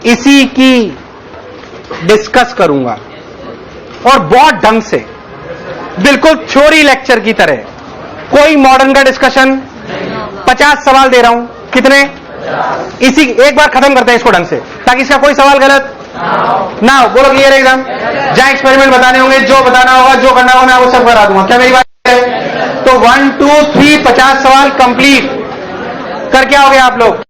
इसी की डिस्कस करूंगा और बहुत ढंग से, बिल्कुल थ्योरी लेक्चर की तरह। कोई मॉडर्न का डिस्कशन। 50 सवाल दे रहा हूं। कितने? इसी एक बार खत्म करते हैं इसको ढंग से ताकि इसका कोई सवाल गलत ना हो। बोलो क्लियर एकदम? जहां एक्सपेरिमेंट बताने होंगे, जो बताना होगा, जो करना होगा, मैं वो सब करा दूंगा। क्या मेरी बात है? तो 1, 2, 3 50 सवाल कंप्लीट करके आओगे आप लोग।